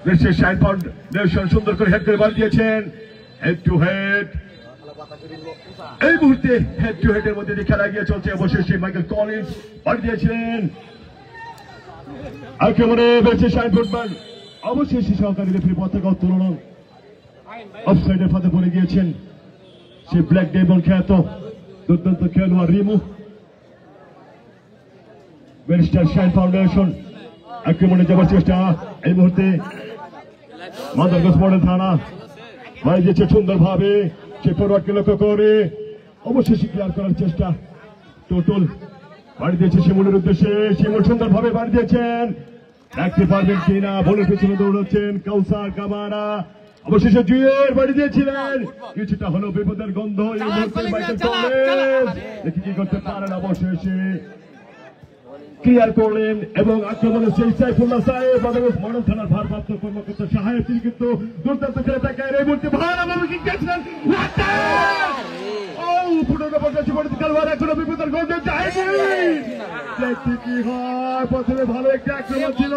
দেশের shine foundation সুন্দর করে হেড করে বাড়ি দিয়েছেন হেড টু হেড। এই মুহূর্তে হেড টু হেড এর মধ্যে দিয়ে খেলা গিয়ে চলছে। অবশেষে মাইকেল কলিন্স বাড়ি দিয়েছিলেন আক্রমণে বেঁচে শাইন ফুটবল। অবশেষে সহকারী রেফারি পতাকা উত্তোলন অফসাইডের ফাঁদে পড়ে গিয়েছেন সেই ব্ল্যাক ডেমন খ্যাত দুর্দান্ত খেলোয়াড় রিমু। ব্যারিস্টার শাইন ফাউন্ডেশন আক্রমণে যাবার চেষ্টা। এই মুহূর্তে মাদারগঞ্জ মডেল থানা বাড়ি দিয়েছে সুন্দরভাবে সে ফরওয়ার্ডকে লক্ষ্য করে অবশেষে ক্লিয়ার করার চেষ্টা। টোটল বাড়ি দিয়েছে শিমুলের উদ্দেশ্যে। শিমুল সুন্দরভাবে বাড়ি দিয়েছেন, রাখতে পারবেন কিনা বলের পেছনে দৌড়াচ্ছেন কাউসার কামারা। অবশেষে জুয়ের বাড়ি দিয়েছিলেন, কিছুটা হলো বিপদের গন্ধ। এই মুহূর্তে মাইকেল কলিন্স দেখি কি করতে পারেন। অবশেষে ক্লিয়ার করলেন এবং আক্রমণে সেই সাইফুল্লাহ সাহেব মাদারগঞ্জ মডেল থানার ভারপ্রাপ্ত কর্মকর্তা সাহেব তিনি কিন্তু দুর্দান্ত খেলে থাকেন। এই মুহূর্তে ভালো কিক দিয়েছিলেন। এখনো বিপদের গন্ধ যায়নি। কি হয় প্রথমে ভালো একটা আক্রমণ ছিল,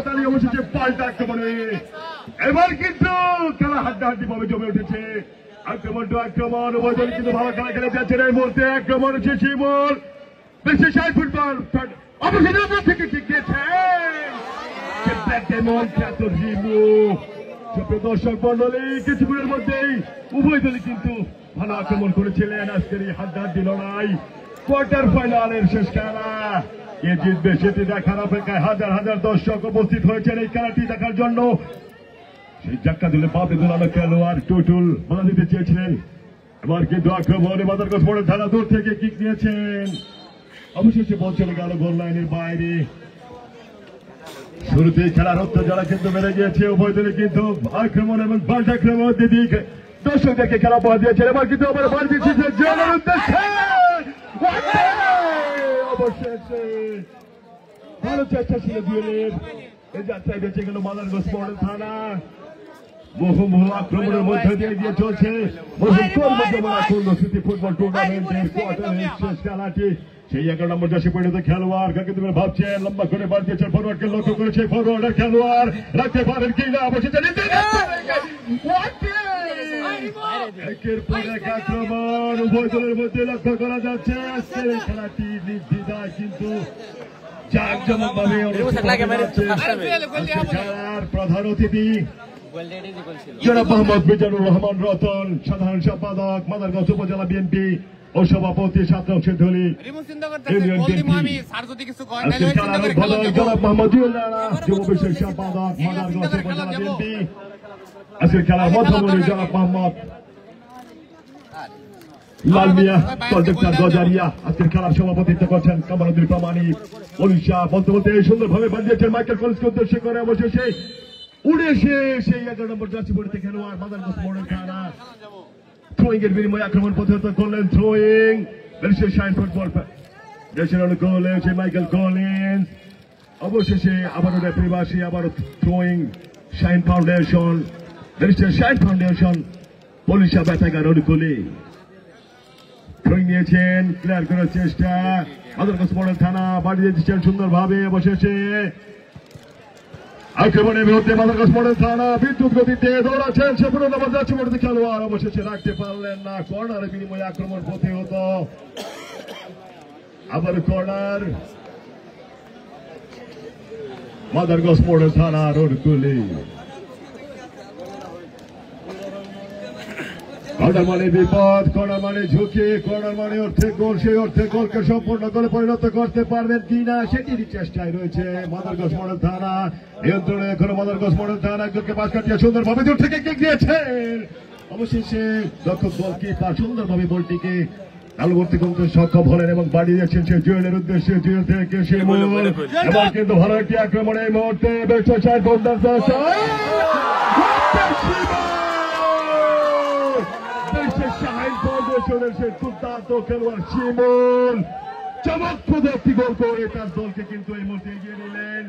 তাহলে অবশেষে পাল্টা আক্রমণে এবার কিন্তু খেলা হাড্ডাহাড্ডি ভাবে জমে উঠেছে। আক্রমণ টু আক্রমণ উভয় দল কিন্তু ভালো খেলা খেলে যাচ্ছেন। এই মুহূর্তে আক্রমণ হচ্ছে শিমুল বেশি শাইন ফুটবল অবশেষে থেকে ঠিক দিয়েছেন দর্শক মন্ডলী। কিছুক্ষণের মধ্যেই উভয় দলই কিন্তু ভালো আক্রমণ করেছিলেন। আজকের এই হাড্ডাহাড্ডি লড়াই কোয়ার্টার ফাইনালের শেষ খেলা। কে জিতবে সেটি দেখার অপেক্ষায় হাজার হাজার দর্শক উপস্থিত হয়েছেন এই খেলাটি দেখার জন্য। সেই ধাক্কা দিলে পাবে দোলানো খেলোয়াড় টুটুল বাধা দিতে চেয়েছিলেন। এবার কিন্তু আক্রমণে মাদারগঞ্জ মডেল থানা দূর থেকে কিক নিয়েছেন। অবশেষে বল চলে গেল গোল লাইনের বাইরে। শুরুতেই খেলার উত্তেজনা কিন্তু বেড়ে গিয়েছে। উভয় দলে কিন্তু আক্রমণ এবং পাল্টা আক্রমণ দিক দর্শকদেরকে খেলা পাওয়া দিয়েছে। এবার কিন্তু আবার বার দিচ্ছে অবশেষে ভালো চেষ্টা ছিল জুয়েলের। এই যাত্রায় বেঁচে গেল মাদারগঞ্জ মডেল থানা। বহু আক্রমণের মধ্যে দিয়ে গিয়ে চলছে ফুটবল টুর্নামেন্টের কোয়ার্টারের শেষ খেলাটি। সেই 11 নম্বর জার্সি পরিণত খেলোয়াড় কাকে তুমি ভাবছেন লম্বা করে বার দিয়েছেন ফরওয়ার্ডকে লক্ষ্য করেছে। ফরওয়ার্ডের খেলোয়াড় রাখতে পারেন কিনা অবশেষে একের পর এক আক্রমণ উভয় দলের মধ্যে লক্ষ্য করা যাচ্ছে। আজকের এই খেলাটি নির্দ্বিধায় কিন্তু জাঁকজমকভাবে খেলার প্রধান অতিথি জনাব মোহাম্মদ মিজানুর রহমান রতন, সাধারণ সম্পাদক মাদারগঞ্জ উপজেলা বিএনপি ও সভাপতি ছাত্রংশের দলি ইউনিয়ন বিএনপি। জনাব মোহাম্মদ যুব বিষয়ক সম্পাদক মাদারগঞ্জ উপজেলা বিএনপি। আজকের খেলার মধ্যমণি জনাব মোহাম্মদ লাল মিয়া কন্ডাক্টর গজারিয়া। আজকের খেলার সভাপতিত্ব করছেন কামারুদ্দিন প্রামাণিক। উড়িষ্যা বলতে বলতে সুন্দরভাবে বাঁধিয়েছেন মাইকেল কলিন্সকে উদ্দেশ্য করে। অবশেষে উড়ে এসে সেই 11 নম্বর জার্সি পরিতে খেলোয়াড় মাদারগঞ্জ মডেল থানা থ্রোয়িং এর বিনিময়ে আক্রমণ প্রতিহত করলেন। থ্রোয়িং দেশের শাইন ফুটবল দেশের অনুকূলে সেই মাইকেল কলিন্স। অবশেষে আবারও রেফারিবাসী আবারও থ্রোয়িং শাইন ফাউন্ডেশন দেশের শাইন ফাউন্ডেশন পুলিশা বেতাগার অনুকূলে থ্রোয়িং নিয়েছেন। ক্লিয়ার করার চেষ্টা মাদারগঞ্জ মডেল থানা বাড়ি দিয়েছেন সুন্দরভাবে। অবশেষে আক্রমণের বিরুদ্ধে মাদারগঞ্জ মডেল থানা বিদ্যুৎ গতিতে দৌড়াচ্ছেন সে 15 নম্বর জার্সি পরিহিত খেলোয়াড়। অবশেষে রাখতে পারলেন না, কর্নারের বিনিময়ে আক্রমণ প্রতিহত। আবার কর্নার মাদারগঞ্জ মডেল থানার অনুকূলে। কর্নার মানে বিপদ, কর্নার মানে ঝুঁকি, কর্নার মানে অর্থে গোল। সেই অর্থে গোলকে সম্পূর্ণ করে পরিণত করতে পারবেন কিনা সেটিরই চেষ্টায় রয়েছে মাদারগঞ্জ মডেল থানা। নিয়ন্ত্রণে এখনো মাদারগঞ্জ মডেল থানা একজনকে পাশ কাটিয়ে সুন্দরভাবে দূর থেকে কিক দিয়েছেন। অবশেষে দক্ষক গোলকিপার সুন্দরভাবে বলটিকে চালু করতে করতে সক্ষম হলেন এবং বাড়িয়ে দিয়েছেন সে জুয়েলের উদ্দেশ্যে। জুয়েল থেকে শিমুল এবার কিন্তু ভালো একটি আক্রমণ এই মুহূর্তে দুর্দান্ত খেলোয়াড় শিমুল চমকপ্রদ একটি গোল করে তার দলকে কিন্তু এই মুহূর্তে এগিয়ে নিলেন।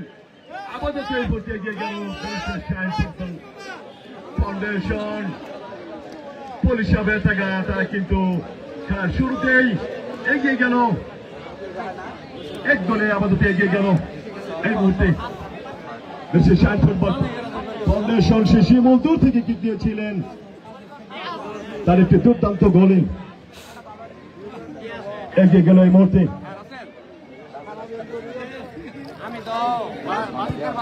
আমাদের এই মুহূর্তে এগিয়ে গেল ফাউন্ডেশন পুলিশা বেতাগা। তারা কিন্তু খেলার শুরুতেই এগিয়ে গেল, এক গোলে আপাতত এগিয়ে গেল এই মুহূর্তে দেশের শাইন ফুটবল ফাউন্ডেশন শিমুল দূর থেকে কিক দিয়েছিলেন, তার একটি দুর্দান্ত গোলে এগিয়ে গেল এই মুহূর্তে।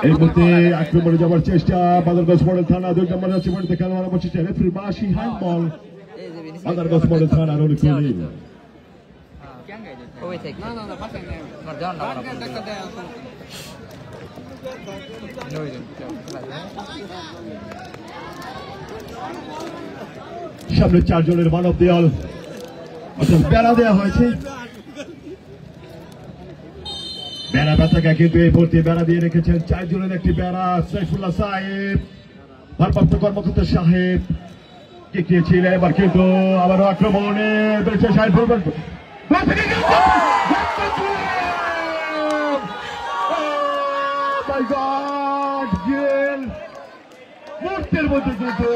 এই মুহূর্তে আক্রমণে যাওয়ার চেষ্টা বাদলগঞ্জ মডেল থানা 2 নম্বর আছে মধ্যে খেলোয়াড় অবশেষে রেফারি বাসি হ্যান্ডবল বাদলগঞ্জ মডেল থানার অনুকূলে। সামনে 4 জনের মানব দেয়াল অর্থাৎ বেড়া দেওয়া হয়েছে, বেড়া ব্যথাকে কিন্তু এই মুহূর্তে বেড়া দিয়ে রেখেছেন 4 জনের একটি বেড়া। সাইফুল্লাহ সাহেব ভারপ্রাপ্ত কর্মকর্তা সাহেব ছিলেন, এবার কিন্তু আবারও আক্রমণে মুহূর্তের মধ্যে কিন্তু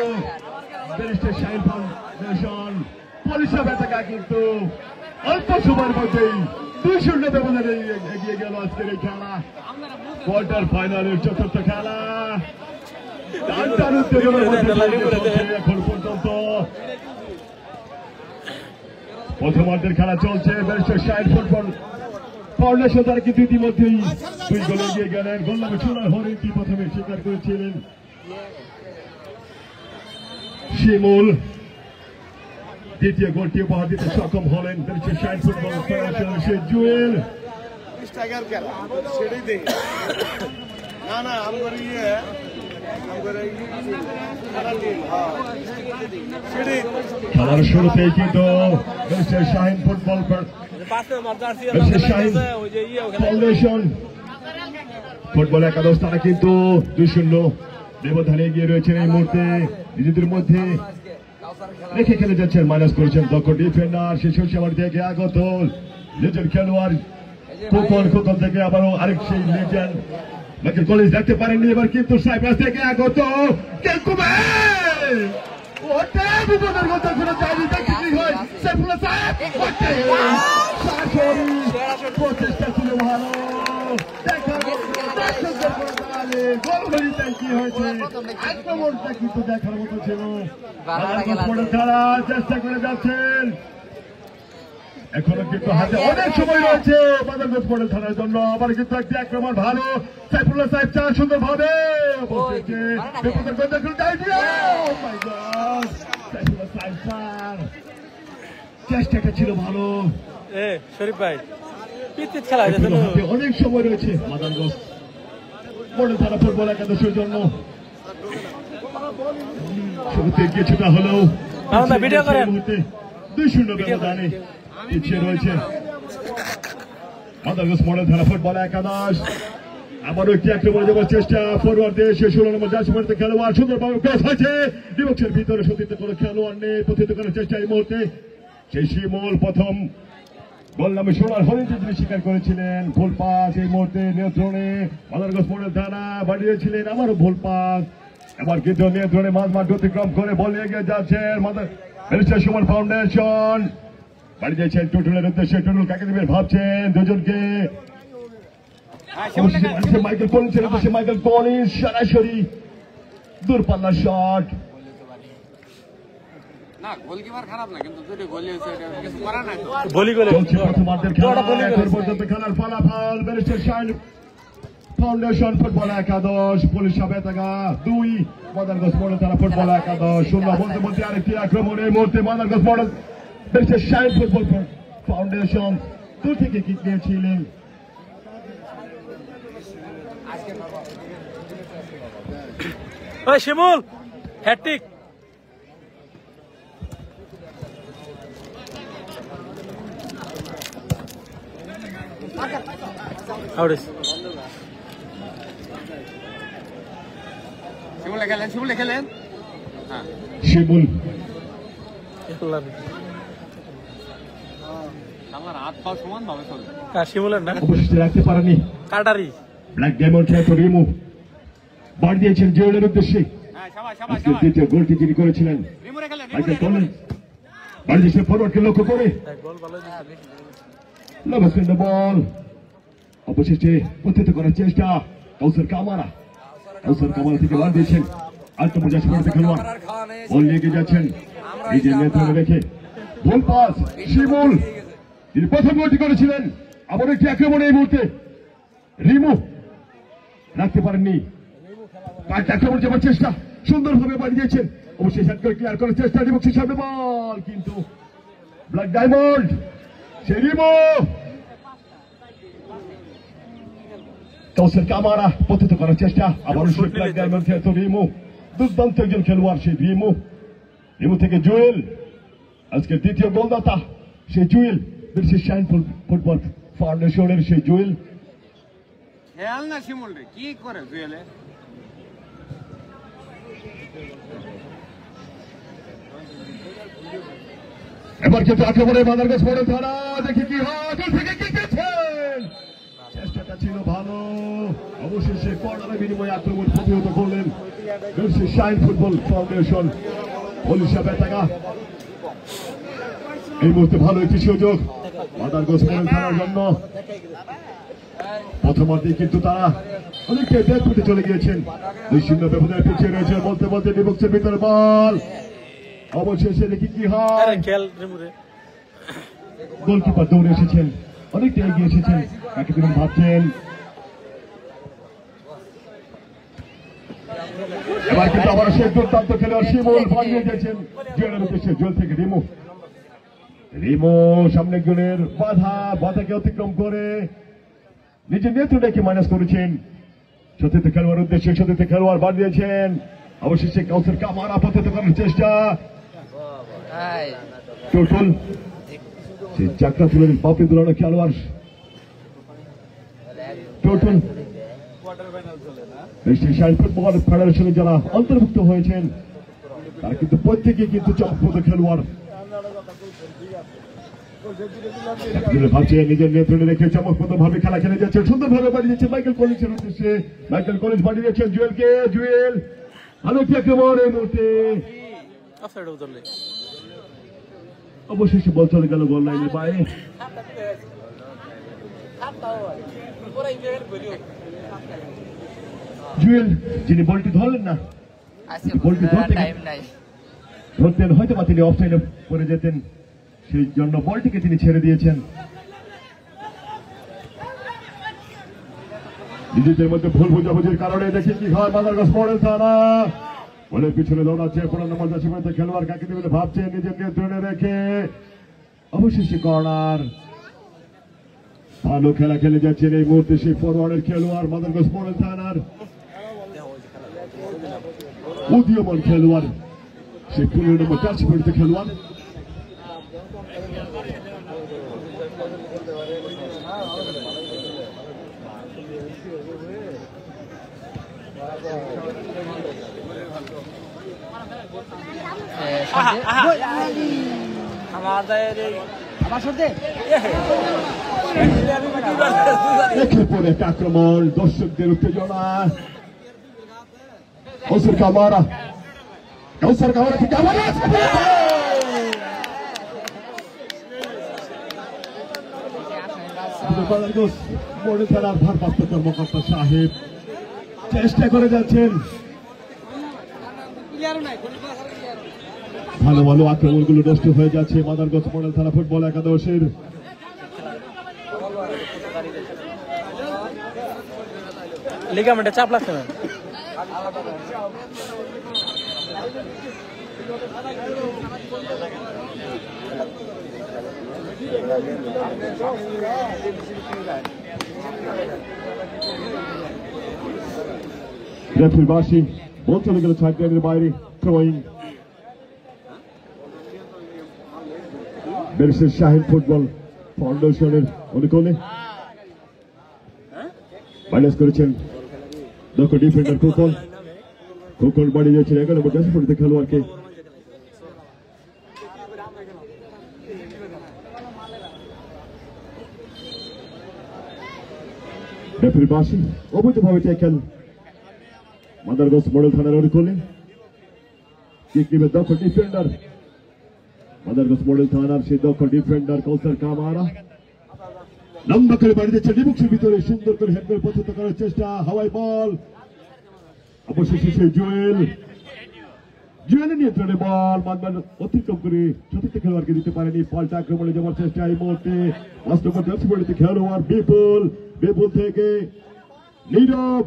ব্যারিস্টার শাহিন ফাউন্ডেশন পলিশা ব্যথাকা কিন্তু অল্প সময়ের মধ্যেই 2-0 ব্যবধানে এগিয়ে গেল আজকের এই খেলা। কোয়ার্টার ফাইনালের চতুর্থ খেলা এখন পর্যন্ত প্রথমার্ধের খেলা চলছে। ব্যারিস্টার শাহিন ফুটবল ফাউন্ডেশন তারা কিন্তু ইতিমধ্যেই 2 গোলে এগিয়ে গেলেন। গোললামে সোনার হরিণটি প্রথমে স্বীকার করেছিলেন শিমুল, দ্বিতীয় গোলটি উপহার দিতে সক্ষম হলেন ব্যারিস্টার শাহিন ফুটবল ফাউন্ডেশনের সেই জুয়েল। খেলার শুরুতেই কিন্তু barrister Shahin football foundation football একাদশ তারা কিন্তু 2-0 ব্যবধানে এগিয়ে রয়েছেন। এই মুহূর্তে নিজেদের মধ্যে রেখে খেলে যাচ্ছেন, মাইনাস করেছেন দক্ষ ডিফেন্ডার শিশু সেবার থেকে আগত লেজেন্ড খেলোয়াড় খোকন থেকে আবারও আরেক সেই লেজেন্ড মাইকেল কলেজ দেখতে পারেননি, এবার কিন্তু সাইপ্রাস থেকে আগত প্রচেষ্টা ছিল ভালো, আক্রমণটা কিন্তু দেখার মতো ছিল। চেষ্টা করে যাচ্ছেন, এখনো কিন্তু হাতে অনেক সময় রয়েছে বাদলগঞ্জ মডেল থানার জন্য। আবার কিন্তু একটি আক্রমণ ভালো, সাইফুল্লাহ সাহেব চান সুন্দর ভাবে চেষ্টাটা ছিল ভালো। শরীফ ভাই খেলা অনেক সময় রয়েছে বাদলগঞ্জ মডেল থানা ফুটবল একাদশের জন্য। শুরুতে কিছুটা হলেও 2-0 ব্যবধানে পিছিয়ে রয়েছে বাদলগঞ্জ মডেল থানা ফুটবল একাদশ। আবারও একটি আক্রমণে যাওয়ার চেষ্টা, ফরওয়ার্ড দিয়ে 16 নম্বর জার্সি পরিহিত খেলোয়াড় সুন্দরভাবে ক্রস হয়েছে, ডিবক্সের ভিতরে সতীর্থ কোনো খেলোয়াড় নেই, প্রতিহত করার চেষ্টা এই মুহূর্তে সেই শিমুল প্রথম গোল নামে সোনার হরিণ যিনি স্বীকার করেছিলেন। ভুল পাস এই মুহূর্তে নিয়ন্ত্রণে বাদলগঞ্জ মডেল থানা বাড়িয়েছিলেন, আবারও ভুল পাস, এবার কিন্তু নিয়ন্ত্রণে মাঝমাঠ অতিক্রম করে বল এগিয়ে যাচ্ছেন ব্যারিস্টার সুমন ফাউন্ডেশন বাড়ি যাচ্ছেন টুটুলের উদ্দেশ্যে। টুটুল কাকে দিবেন ভাবছেন, দুজনকে মাইকেল কলিন্সের উদ্দেশ্যে। মাইকেল কলিন্স সরাসরি দূরপাল্লার শট, খেলার ফলাফল ব্যারিস্টার শাহিন ফাউন্ডেশন ফুটবল একাদশ পুলিশ বেতাগা 2, বাদলগঞ্জ মডেল থানা ফুটবল একাদশ 0। বলতে বলতে আরেকটি আক্রমণ এই মুহূর্তে Badalganj model barrister Shahin football foundation দূর থেকে কিক নিয়েছিলেন। শিমুল হ্যাট্রিক শিমুল শিমুলের না অবশ্যই রাখতে পারেনি, কাটারি ব্ল্যাক ডায়মন্ড রিমুভ বাড়ি দিয়েছেন জিওলের উদ্দেশ্যে। দ্বিতীয় গোলটি যিনি করেছিলেন মাইকেল কলিন্স বাড়ি দিয়েছেন ফরওয়ার্ডকে লক্ষ্য করে বল অবশেষে প্রতিহত করার চেষ্টা। কাউসার কামারা থেকে বাড়ি দিয়েছেন আত্মপ্রচার করতে খেলোয়াড় বল নিয়ে যাচ্ছেন নিজের নেতৃত্বে রেখে বল পাস শিমুল তিনি প্রথম গোলটি করেছিলেন আবার একটি আক্রমণ এই মুহূর্তে রিমু রাখতে পারেননি পাল্টা আক্রমণ যাবার চেষ্টা সুন্দরভাবে বাড়ি দিয়েছেন অবশ্যই হেড করে ক্লিয়ার করার চেষ্টা এবং সেই সামনে বল কিন্তু ব্ল্যাক ডায়মন্ড সেই রিমু কাউসার কামারা পতিত করার চেষ্টা আবার সেই ব্ল্যাক ডায়মন্ড থেকে রিমু দুর্দান্ত একজন খেলোয়াড় সেই রিমু থেকে জুয়েল আজকের দ্বিতীয় গোলদাতা সেই জুয়েল ব্রিটিশ শাইন ফুটবল ফাউন্ডেশনের সেই জুয়েল খেয়াল না শিমুল রে কি করে জুয়েলে এবার কিন্তু আক্রমণে মাদারগঞ্জ মডেল থানা দেখি কি হয় থেকে কি গেছেন চেষ্টাটা ছিল ভালো অবশেষে কর্নারের বিনিময়ে আক্রমণ প্রতিহত করলেন ব্রিটিশ শাইন ফুটবল ফাউন্ডেশন পুলিশা বেতাগা এই মুহূর্তে ভালো একটি সুযোগ মাদারগঞ্জ মডেল থানার জন্য প্রথমার্ধে কিন্তু তারা অনেকটা ব্যাক ফুটে চলে গিয়েছেন 2-0 ব্যবধানে পিছিয়ে রয়েছে বলতে বলতে বিপক্ষের ভিতরে বল অবশেষে দেখি কি হয় গোলকিপার দৌড়ে এসেছেন অনেকটা এগিয়ে এসেছেন কাকে তিনি ভাবছেন এবার কিন্তু আবার সেই দুর্দান্ত খেলোয়াড় শিমুল পালিয়ে গেছেন জুয়েলের উদ্দেশ্যে জুয়েল থেকে রিমু সামনে জুয়েলের বাধাকে অতিক্রম করে নিজের নেতৃত্বকে মাইনাস করেছেন সতীর্থ খেলোয়াড় উদ্দেশ্যে সতীর্থ খেলোয়াড় বাদ দিয়েছেন অবশেষে কাউসার কামার আপত্তি করার চেষ্টা টোটল সেই চাকরা তুলে বাপে দুলানো খেলোয়াড় টোটল ফুটবল ফেডারেশনে যারা অন্তর্ভুক্ত হয়েছেন তারা কিন্তু প্রত্যেকে কিন্তু চমকপ্রদ খেলোয়াড় ভাবছে নিজের নেতৃত্বে রেখে চমকপ্রদ ভাবে খেলা খেলে যাচ্ছে সুন্দরভাবে বাড়ি দিচ্ছে মাইকেল কলেজের উদ্দেশ্যে মাইকেল কলেজ বাড়ি দিচ্ছেন জুয়েল ভালো কি আক্রমণ এই মুহূর্তে অবশেষে বল চলে গেল গোল লাইনের বাইরে জুয়েল যিনি বলটি ধরলেন না বলটি ধরতেন হয়তো বা তিনি অফসাইডে পড়ে যেতেন সেই জন্য বলটিকে তিনি ছেড়ে দিয়েছেন নিজেদের মধ্যে ভুল বোঝাবুঝির কারণে দেখি কি হয় মাদারগঞ্জ মডেল থানা বলের পিছনে দৌড়াচ্ছে 15 নম্বর জার্সি খেলোয়াড় কাকে দেবে ভাবছে নিজের নিয়ন্ত্রণে রেখে অবশেষে কর্নার ভালো খেলা খেলে যাচ্ছেন এই মুহূর্তে সেই ফরওয়ার্ডের খেলোয়াড় মাদারগঞ্জ মডেল থানার উদীয়মান খেলোয়াড় সেই 15 নম্বর জার্সি খেলোয়াড় একের পর এক আক্রমণ দর্শকদের উত্তেজনা কাউসার কামারা থেকে মডেল থানার ভারপ্রাপ্ত কর্মকর্তা সাহেব চেষ্টা করে যাচ্ছেন ভালো ভালো আক্রমণগুলো নষ্ট হয়ে যাচ্ছে মাদারগঞ্জ মডেল থানা ফুটবল একাদশের লিগামেন্টে চাপ লাগছে না রেফারি বাসি বল চলে গেল 6 লাইনের বাইরে থ্রোয়িং ব্রিটিশ শাইন ফুটবল ফাউন্ডেশনের অনুকূলে মাইনাস করেছেন দক্ষ ডিফেন্ডার খোকন বাড়ি যাচ্ছেন 11 নম্বর জার্সি পরিহিত খেলোয়াড়কে রেফারি বাসি অবৈধভাবে ট্যাকেল মাদারগঞ্জ মডেল থানার অনুকূলে কিক নিবে দক্ষ ডিফেন্ডার মাদারগঞ্জ মডেল থানার সেই দক্ষ ডিফেন্ডার কাউসার কামারা লম্বা করে বাড়ি দিচ্ছে ডিবক্সের ভিতরে সুন্দর করে হেড করে প্রতিহত করার চেষ্টা হাওয়াই বল অবশেষে সেই জুয়েল জুয়েলের নিয়ন্ত্রণে বল মানবান অতিক্রম করে চতুর্থ খেলোয়াড়কে দিতে পারেনি। পাল্টা আক্রমণে যাওয়ার চেষ্টা এই মুহূর্তে 5 নম্বর জার্সি পরিহিত খেলোয়াড় বিপুল থেকে নীরব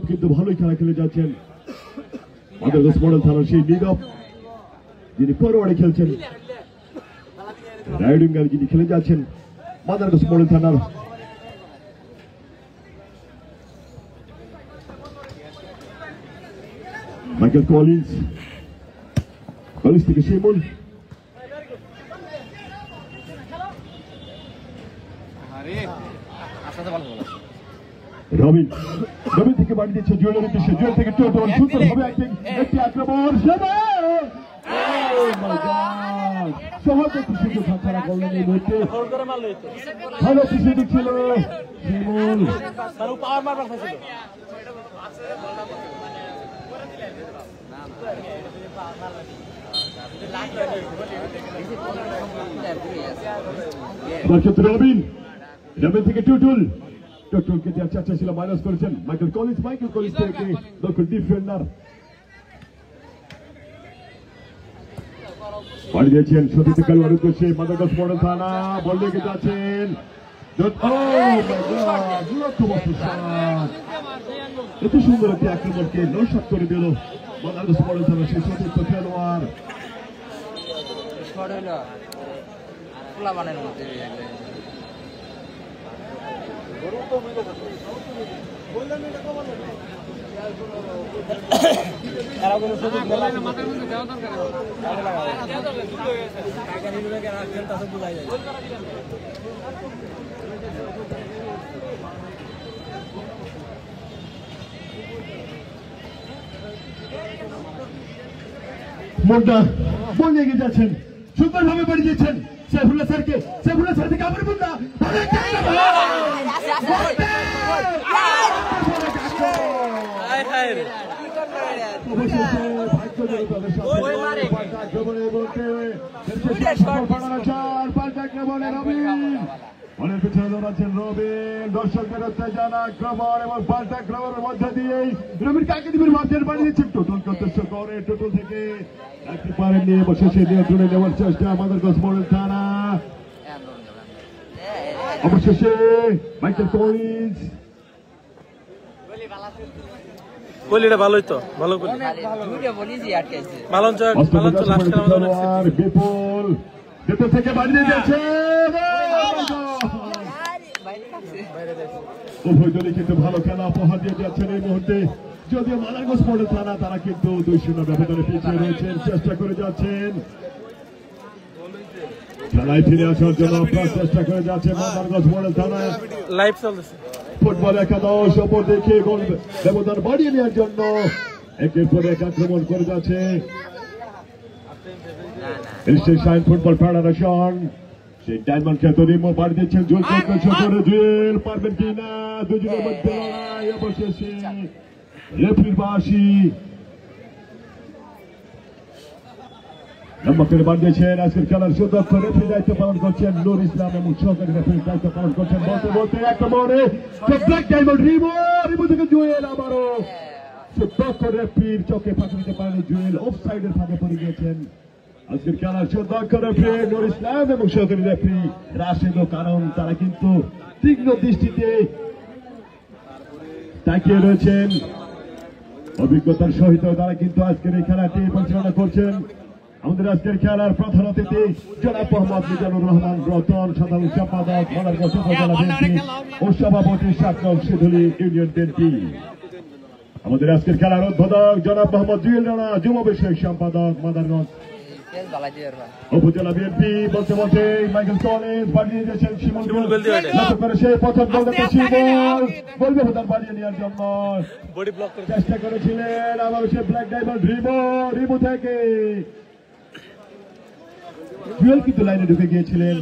কিন্তু ভালোই খেলা খেলে যাচ্ছেন। মাদারগঞ্জ মডেল থানার সেই নীরব যিনি ফরওয়ার্ডে খেলছেন, রাইডিং গাড়ি যিনি খেলে যাচ্ছেন মাদারগঞ্জ মডেল থানার। মাইকেল কলিন্স থেকে শিমুল, রবিন থেকে বাড়ি দিচ্ছে জুয়েলের উদ্দেশ্যে। জুয়েল থেকে টোটল সুন্দরভাবে একটি আক্রমণ সহজে সুযোগ হাতছাড়া করলেন এই মুহূর্তে। ভালো সুযোগ ছিল শিমুল। রবিন থেকে টোটলকে দেওয়ার চেষ্টা ছিল, মাইনাস করেছেন মাইকেল কলিন্স থেকে দক্ষিণ ডিফেন্ডার বাড়ি দিয়েছেন সতীর্থ খেলোয়াড় উদ্দেশ্যে। মাদারগঞ্জ মডেল থানা বল লেগে যাচ্ছেন, এত সুন্দর একটি আক্রমণকে নস্যাৎ করে দিল মাদারগঞ্জ মডেল থানা সেই সতীর্থ খেলোয়াড়। মুন্ডা বল এগিয়ে যাচ্ছেন, সুন্দরভাবে বাড়ি দিয়েছেন সাইফুল্লাহ স্যারকে। সাইফুল্লাহ স্যার থেকে আবার মুন্ডা মনের পিছনে দৌড়াচ্ছেন রবিন। দর্শকদের উত্তেজনা আক্রমণ এবং পাল্টা আক্রমণের মধ্যে দিয়েই রবিন কাকে দিবেন মাঠের বাড়ি দিচ্ছেন। টোটলকে উদ্দেশ্য করে টোটল থেকে একটি পারেননি এবং শেষে নিয়ন্ত্রণে নেওয়ার চেষ্টা মাদারগঞ্জ মডেল থানা। অবশেষে মাইকেল কলিন্স গোলিটা ভালোই তো, ভালো গোল, বিপুল থেকে বাড়ি দিয়ে যাচ্ছে। উভয় দলই কিন্তু ভালো খেলা উপহার দিয়ে যাচ্ছেন এই মুহূর্তে। যদিও মাদারগঞ্জ মডেল থানা তারা কিন্তু 2-0 ব্যবধানে পিছিয়ে রয়েছেন, চেষ্টা করে যাচ্ছেন খেলায় ফিরে আসার জন্য। চেষ্টা করে যাচ্ছে মাদারগঞ্জ মডেল থানা। লাইভ চলতেছে ফুটবল একাদশ ওপর দেখে গোল ব্যবধান বাড়িয়ে নেওয়ার জন্য একের পর এক আক্রমণ করে যাচ্ছে শাইন ফুটবল ফেডারেশন। সেই ডায়মন্ড খ্যাত রিমো বাড়ি দিচ্ছেন জুয়েল, পারবেন কিনা দুজনের মধ্যে লড়াই। অবশেষে রেফারির বাঁশি লম্বা করে বাড়ি দিয়েছেন। আজকের খেলার সুদক্ষ রেফারি দায়িত্ব পালন করছেন নুর ইসলাম এবং সহকারী রেফারির দায়িত্ব পালন করছেন বলতে বলতে একটা বলে ব্ল্যাক ডায়মন্ড রিমো থেকে জুয়েল আবারও সুদক্ষ রেফারির চোখে ফাঁকি দিতে পারেন জুয়েল, অফ সাইডের ফাঁকে পড়ে গিয়েছেন। আজকের খেলার সুদক্ষ রেফারি নুর ইসলাম এবং সহকারী রেফারি রাশেদ, কারণ তারা কিন্তু তীক্ষ্ণ দৃষ্টিতে তাকিয়ে রয়েছেন, অভিজ্ঞতার সহিত তারা কিন্তু আজকের এই খেলাটি পরিচালনা করছেন। আমাদের আজকের খেলার প্রধান অতিথি জনাব মোহাম্মদ মিজানুর রহমান রতন, সাধারণ সম্পাদক মাদারগঞ্জ উপজেলা বিএনপি ও সভাপতি 7 নং শিধুলী ইউনিয়ন বিএনপি। আমাদের আজকের খেলার উদ্বোধক জনাব মোহাম্মদ জুয়েল রানা, যুব বিষয়ক সম্পাদক মাদারগঞ্জ উপজেলা বিএনপি। বলতে বলতে মাইকেল কলিন্স বাড়িয়ে দিয়েছেন শিমুল করে সেই প্রথম গোল ব্যবধান বাড়িয়ে নেওয়ার জন্য চেষ্টা করেছিলেন। আবার সে ব্ল্যাক ডায়মন্ড রিমো থেকে জুয়েল কিন্তু লাইনে ঢুকে গিয়েছিলেন।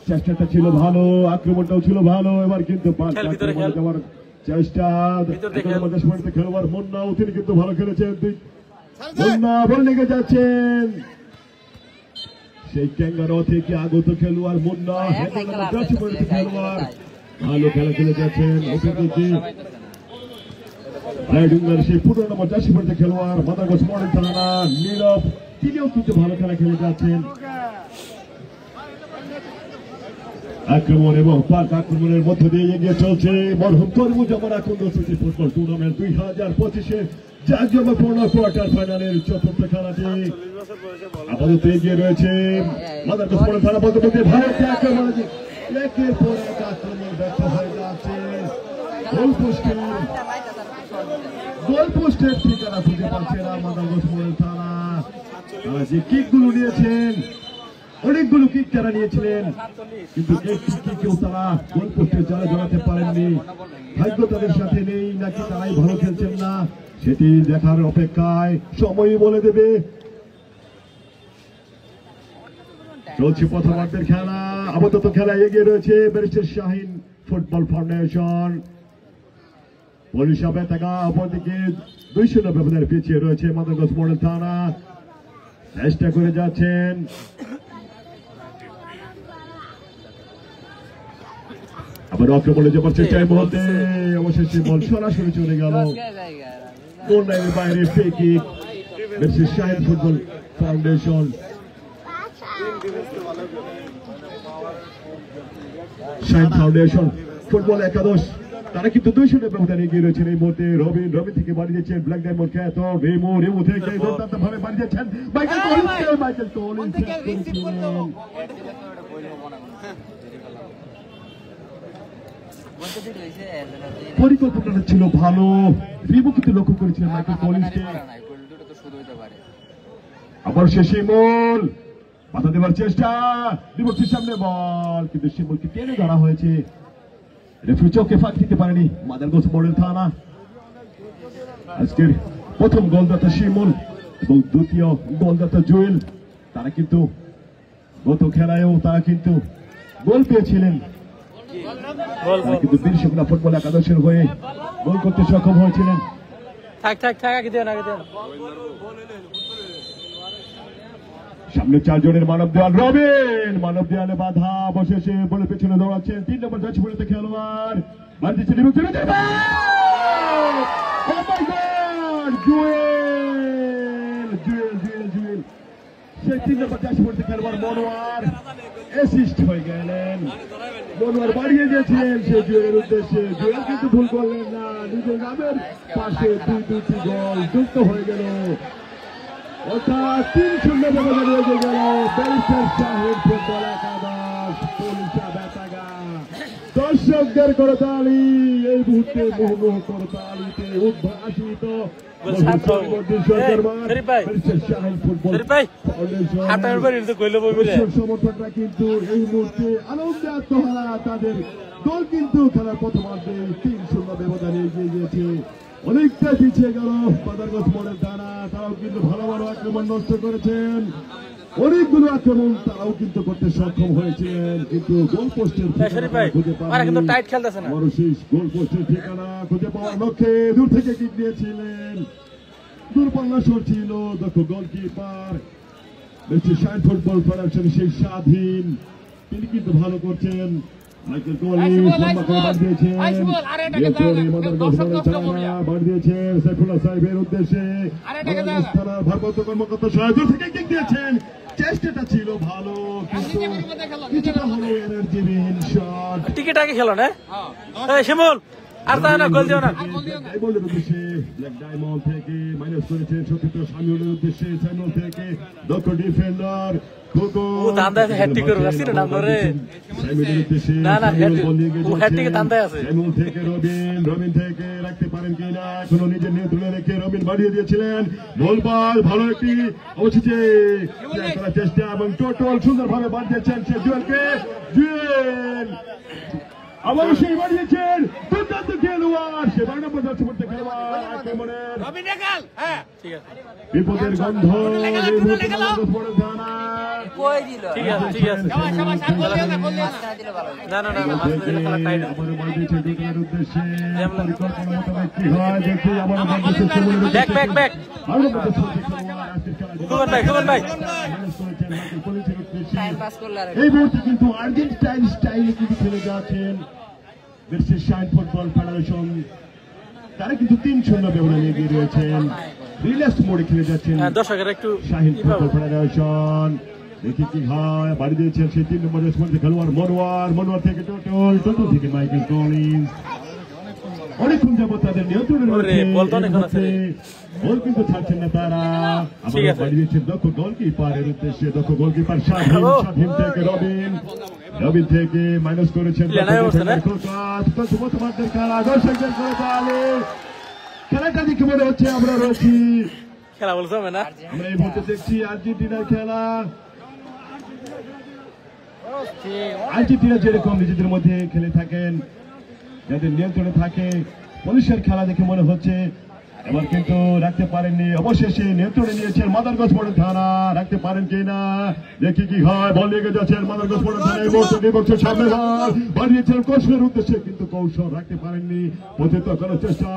চেষ্টাটা ছিল ভালো, আক্রমণটাও ছিল ভালো। এবার কিন্তু যাওয়ার চেষ্টা খেলোয়াড় মুন্নাও তিনি কিন্তু ভালো খেলেছেন। মুন্না বল লেগে যাচ্ছেন সেই ক্যাঙ্গারো থেকে আগত খেলোয়াড় মুন্না, খেলোয়াড় ভালো খেলা খেলে যাচ্ছেন। রায়ডুঙ্গার সেই 15 নম্বর জার্সি পড়তে খেলোয়াড় মাদারগঞ্জ মডেল থানা নীরব, তিনিও কিন্তু ভালো খেলা খেলে যাচ্ছেন। আক্রমণ এবং পাক আক্রমণের মধ্য দিয়ে এগিয়ে চলছে মরহুম তরমুজামান আকন্দ সিটি ফুটবল টুর্নামেন্ট 2025-এর জাঁকজমকপূর্ণ কোয়ার্টার ফাইনালের চতুর্থ খেলাটি আপাতত এগিয়ে রয়েছে মাদারগঞ্জ মডেল থানা পদ্ধতিতে ভারতীয় আক্রমণ একের পর এক আক্রমণ ব্যর্থ হয়ে যাচ্ছে। গোলপোস্টের ঠিকানা খুঁজে পাচ্ছে না মাদারগঞ্জ মডেল থানা। তারা যে কিকগুলো নিয়েছেন, অনেকগুলো কিক তারা নিয়েছিলেন, কিন্তু একটি কিকেও তারা গোলপোস্টের জালে জড়াতে পারেননি। ভাগ্য তাদের সাথে নেই নাকি তারাই ভালো খেলছেন না, সেটি দেখার অপেক্ষায় সময়ই বলে দেবে। চলছে প্রথমার্ধের খেলা, আপাতত খেলা এগিয়ে রয়েছে ব্যারিস্টার শাহিন ফুটবল ফাউন্ডেশন। পলিশা বেতাগা অপরদিকে 2-0 ব্যবধানে পিছিয়ে রয়েছে মাদারগঞ্জ মডেল থানা। চেষ্টা করে যাচ্ছেন আবার আক্রমণে যাবার চেষ্টায় মুহূর্তে অবশেষে বল সরাসরি চলে গেল গোল লাইনের বাইরে। Free kick barrister Shahin football foundation. Shahin foundation football একাদশ তারা কিন্তু 2-0 ব্যবধানে এগিয়ে রয়েছেন এই মুহূর্তে। রবিন থেকে বাড়ি দিচ্ছেন ব্ল্যাক ডায়মন্ড খ্যাত রেমো থেকে দুর্দান্ত ভাবে বাড়ি দিচ্ছেন মাইকেল পরিকল্পনাটা ছিল ভালো, রিমো কিন্তু লক্ষ্য করেছিলেন মাইকেল কলিন্সকে। আবার সে শিমুল বাধা দেওয়ার চেষ্টা, বিপক্ষের সামনে বল, কিন্তু শিমুলকে টেনে ধরা হয়েছে। রেফারি চোখে ফাঁক দিতে পারেনি মাদারগঞ্জ মডেল থানা। আজকের প্রথম গোলদাতা শিমুল এবং দ্বিতীয় গোলদাতা জুয়েল, তারা কিন্তু গত খেলায়ও তারা কিন্তু গোল পেয়েছিলেন, কিন্তু বীরশুকনা ফুটবল একাদশের হয়ে গোল করতে সক্ষম হয়েছিলেন। সামনে 4 জনের মানব দেওয়াল, রবিন মানব দেওয়ালে বাধা, অবশেষে বলে পেছনে দৌড়াচ্ছেন 3 নম্বর জার্সি পরিহিত খেলোয়াড় সেই 3 নম্বর জার্সি পরিহিত খেলোয়াড় মনোয়ার অ্যাসিস্ট হয়ে গেলেন। মনোয়ার বাড়িয়ে দিয়েছিলেন সেই জুয়েলের উদ্দেশ্যে, জুয়েল কিন্তু ভুল করলেন না, নিজের নামের পাশে 2-2টি গোল যুক্ত হয়ে গেল। অর্থাৎ 3-0 ব্যবধানে এগিয়ে গেল ব্যারিস্টার শাহিন ফুটবল একাদশ পলিশা বেতাগা। দর্শকদের করতালি এই মুহূর্তে মুহুর্মুহু করতালিতে উদ্ভাসিত সমর্থকরা কিন্তু এই মুহূর্তে আনন্দে আত্মহারা। তাদের দল কিন্তু খেলার প্রথমার্ধে 3-0 ব্যবধানে এগিয়ে গিয়েছে, অনেকটা পিছিয়ে গেল মাদারগঞ্জ মডেল থানা। তারাও কিন্তু ভালো ভালো আক্রমণ নষ্ট করেছেন, অনেকগুলো আক্রমণ তারাও কিন্তু করতে সক্ষম হয়েছিলেন, কিন্তু গোল পোস্টের খুঁজে পাওয়া মরশেষ গোল পোস্টের ঠিকানা খুঁজে পাওয়ার লক্ষ্যে দূর থেকে কিক দিয়েছিলেন। দূরপাল্লা শট ছিল দক্ষ goalkeeper barrister Shahin football foundation সেই স্বাধীন, তিনি কিন্তু ভালো করছেন। মাইকেল কলিন্স লম্বা করে বাড়ি দিয়েছেন, বাড়ি দিয়েছেন সাইফুল্লাহ সাহেবের উদ্দেশ্যে, থানার ভারপ্রাপ্ত কর্মকর্তা সাহেব থেকে কিক দিয়েছেন। চেষ্টাটা ছিল ভালো, কিন্তু কিছুটা হলো এনার্জিহীন শট। টিকিট আগে খেলো না শিমুল, আর তা না গোল দিও না। ডায়মন্ডের উদ্দেশ্যে ব্ল্যাক ডায়মন্ড থেকে মাইনাস করেছেন সতীর্থ সামিউলের উদ্দেশ্যে, সামিউল থেকে দক্ষ ডিফেন্ডার রবিন থেকে রাখতে পারেন কিনা, এখনো নিজের নিয়ন্ত্রণে রেখে রবিন বাড়িয়ে দিয়েছিলেন। গোল বল ভালো একটি অবশেষে করার চেষ্টা এবং টোটাল সুন্দরভাবে বাড়ি দিয়েছেন সে জুয়েলকে। জুয়েল আবার সেই বাড়িয়েছেন, দুর্দান্ত খেলোয়াড় সে 12 নম্বর জার্সি পরিহিত খেলোয়াড় আক্রমণের বিপদের গন্ধ এই মুহূর্তে কিন্তু আর্জেন্টাইন স্টাইলে কিন্তু খেলে যাচ্ছেন ব্যারিস্টার শাহিন ফুটবল ফেডারেশন। তারা কিন্তু 3-0 ব্যবধানে এগিয়ে রয়েছেন। রিল্যাক্স মোডে খেলে যাচ্ছেন দর্শকের একটু শাহিন ফুটবল ফেডারেশন। দেখি কি হয়, বাড়ি দিয়েছেন সেই 3 নম্বরের স্পোর্টস খেলোয়াড় মনোয়ার থেকে টোটল থেকে মাইকেল কলিন্স। অনেকক্ষণ যাবত তাদের নিয়ন্ত্রণের মধ্যে গোল কিন্তু ছাড়ছেন না তারা। আবার বাড়ি দিয়েছেন দক্ষ গোলকিপারের উদ্দেশ্যে, দক্ষ গোলকিপার শাহিন থেকে রবিন থেকে মাইনাস করেছেন খেলাটা দেখে মনে হচ্ছে আমরা রয়েছি খেলা বলতে হবে না, আমরা এই মুহূর্তে দেখছি আর্জেন্টিনার খেলা। আর্জেন্টিনা যেরকম নিজেদের মধ্যে খেলে থাকেন, যাদের নিয়ন্ত্রণে থাকে, পুলিশের খেলা দেখে মনে হচ্ছে এবার কিন্তু রাখতে পারেননি, অবশেষে নিয়ন্ত্রণে নিয়েছেন মাদারগঞ্জ মডেল থানা। রাখতে পারেন কিনা দেখি কি হয়, বল লেগে যাচ্ছেন মাদারগঞ্জ মডেল থানায় সামনে বাড়িয়েছেন কৌশলের উদ্দেশ্যে, কিন্তু কৌশল রাখতে পারেননি। প্রতিহত করার চেষ্টা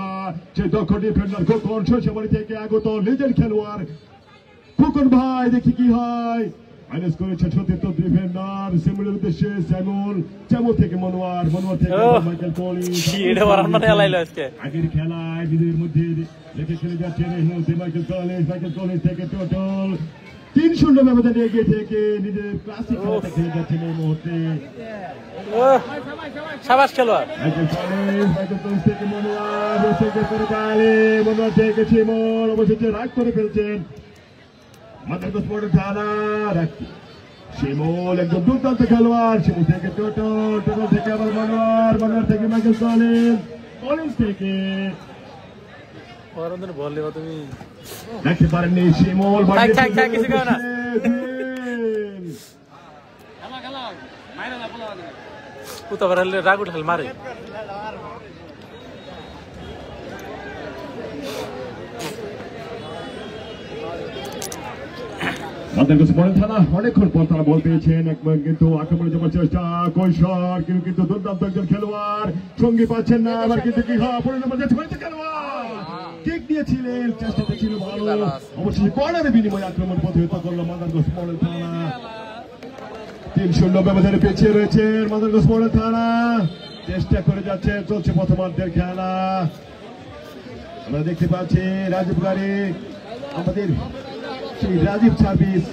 সেই দক্ষ ডিফেন্ডার খোকন শৈশবাড়ি থেকে আগত নিজের খেলোয়াড় খোকন ভাই, দেখি কি হয়। মাইনাস করেছে সতীর্থ ডিফেন্ডার স্যামুয়েলের উদ্দেশ্যে, স্যামুয়েল থেকে মনোয়ার থেকে মাইকেল কলিন্স। আগের খেলায় নিজেদের মধ্যে রেখে খেলে যাচ্ছেন মাইকেল কলিন্স থেকে টোটাল 3-0 ব্যবধানে এগিয়ে থেকে নিজের ক্লাসিক খেলাটা খেলে যাচ্ছেন এই মুহূর্তে। সাবাস খেলোয়াড় মাইকেল কলিন্স থেকে মনোয়ার থেকে শিমুল, অবশেষে রাগ করে ফেলছেন মাদারগঞ্জ মডেল থানা। শিমুল একদম দুর্দান্ত খেলোয়াড়, শিমুল থেকে টোটল থেকে আবার মনোয়ার থেকে মাইকেল কলিন্স থেকে তুমি দেখতে পারেননি শিমুল রাগ উঠাল মারে। মাদারগঞ্জ মডেল থানা অনেকক্ষণ পর তারা বল পেয়েছেন, কিন্তু আক্রমণে যাওয়ার চেষ্টা কৈশোর, কিন্তু দুর্দান্ত একজন খেলোয়াড় সঙ্গী পাচ্ছেন না। আবার কিন্তু কি হয়, খেলোয়াড় কিক দিয়েছিলেন, চেষ্টাটা ছিল ভালো, অবশ্যই কর্নারের বিনিময়ে আক্রমণ প্রতিহত করলো মাদারগঞ্জ মডেল থানা। 3-0 ব্যবধানে পিছিয়ে রয়েছেন মাদারগঞ্জ মডেল থানা, চেষ্টা করে যাচ্ছে, চলছে প্রথমার্ধের খেলা। আমরা দেখতে পাচ্ছি রাজীব গাড়ি, আমাদের সেই রাজীব সার্ভিস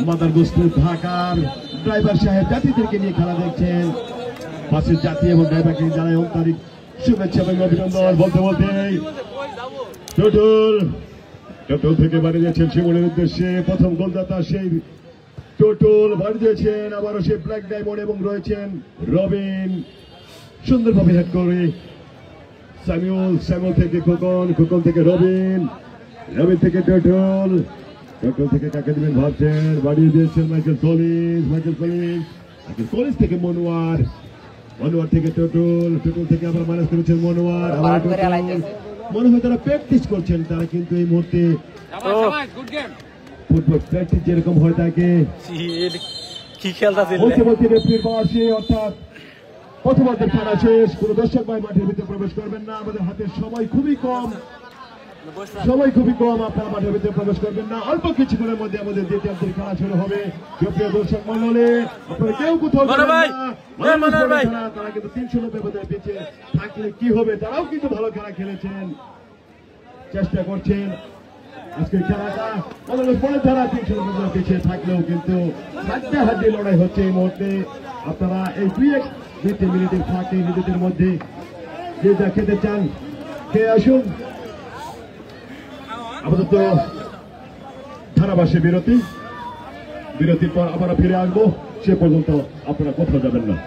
মাদারগঞ্জ ঢাকার ড্রাইভার সাহেব জাতিদেরকে নিয়ে খেলা দেখছেন। বাসের জাতি এবং ড্রাইভারকে জানাই আন্তরিক শুভেচ্ছা এবং অভিনন্দন। বলতে টোটল থেকে বাড়ি দিয়েছেন শিমুলের উদ্দেশ্যে, প্রথম গোলদাতা সেই টোটল বাড়ি দিয়েছেন, আবারও সেই ব্ল্যাক ডায়মন্ড এবং রয়েছেন রবিন, সুন্দরভাবে হেড করে স্যামুয়েল থেকে খোকন থেকে রবিন থেকে টোটল থেকে কাকে দিবেন ভাবছেন, বাড়িয়ে দিয়েছেন মাইকেল কলিন্স থেকে মনোয়ার থেকে টোটল থেকে আবার মাইনাস করেছেন মনোয়ার। আবার মনে হয় তারা প্র্যাকটিস করছেন, তারা কিন্তু এই মুহূর্তে ফুটবল প্র্যাকটিস যেরকম হয় থাকে বলতে রেফারির পাশে, অর্থাৎ প্রথমার্ধের খেলা শেষ, কোন দর্শক ভাই মাঠের ভিতরে প্রবেশ করবেন না, আমাদের হাতে সময় খুবই কম, আপনারা মাঠের ভিতরে প্রবেশ করবেন না। অল্প কিছুক্ষণের মধ্যে আমাদের দ্বিতীয়ার্ধের খেলা শুরু হবে। প্রিয় দর্শক মন্ডলী, আপনারা কেউ কোথাও তারা কিন্তু 3-0 ব্যবধানে পিছিয়ে থাকলে কি হবে, তারাও কিন্তু ভালো খেলা খেলেছেন, চেষ্টা করছেন। আজকের খেলাটা তারা 3-0 ব্যবধানে পিছিয়ে থাকলেও কিন্তু হাড্ডাহাড্ডি লড়াই হচ্ছে এই মুহূর্তে। আপনারা এই 2 মিনিটের ফাঁকে নিজেদের মধ্যে যে যা খেতে চান খেয়ে আসুন। আপাতত ধারাভাষ্যে বিরতির পর আবার ফিরে আসবো, সে পর্যন্ত আপনারা কোথাও যাবেন না।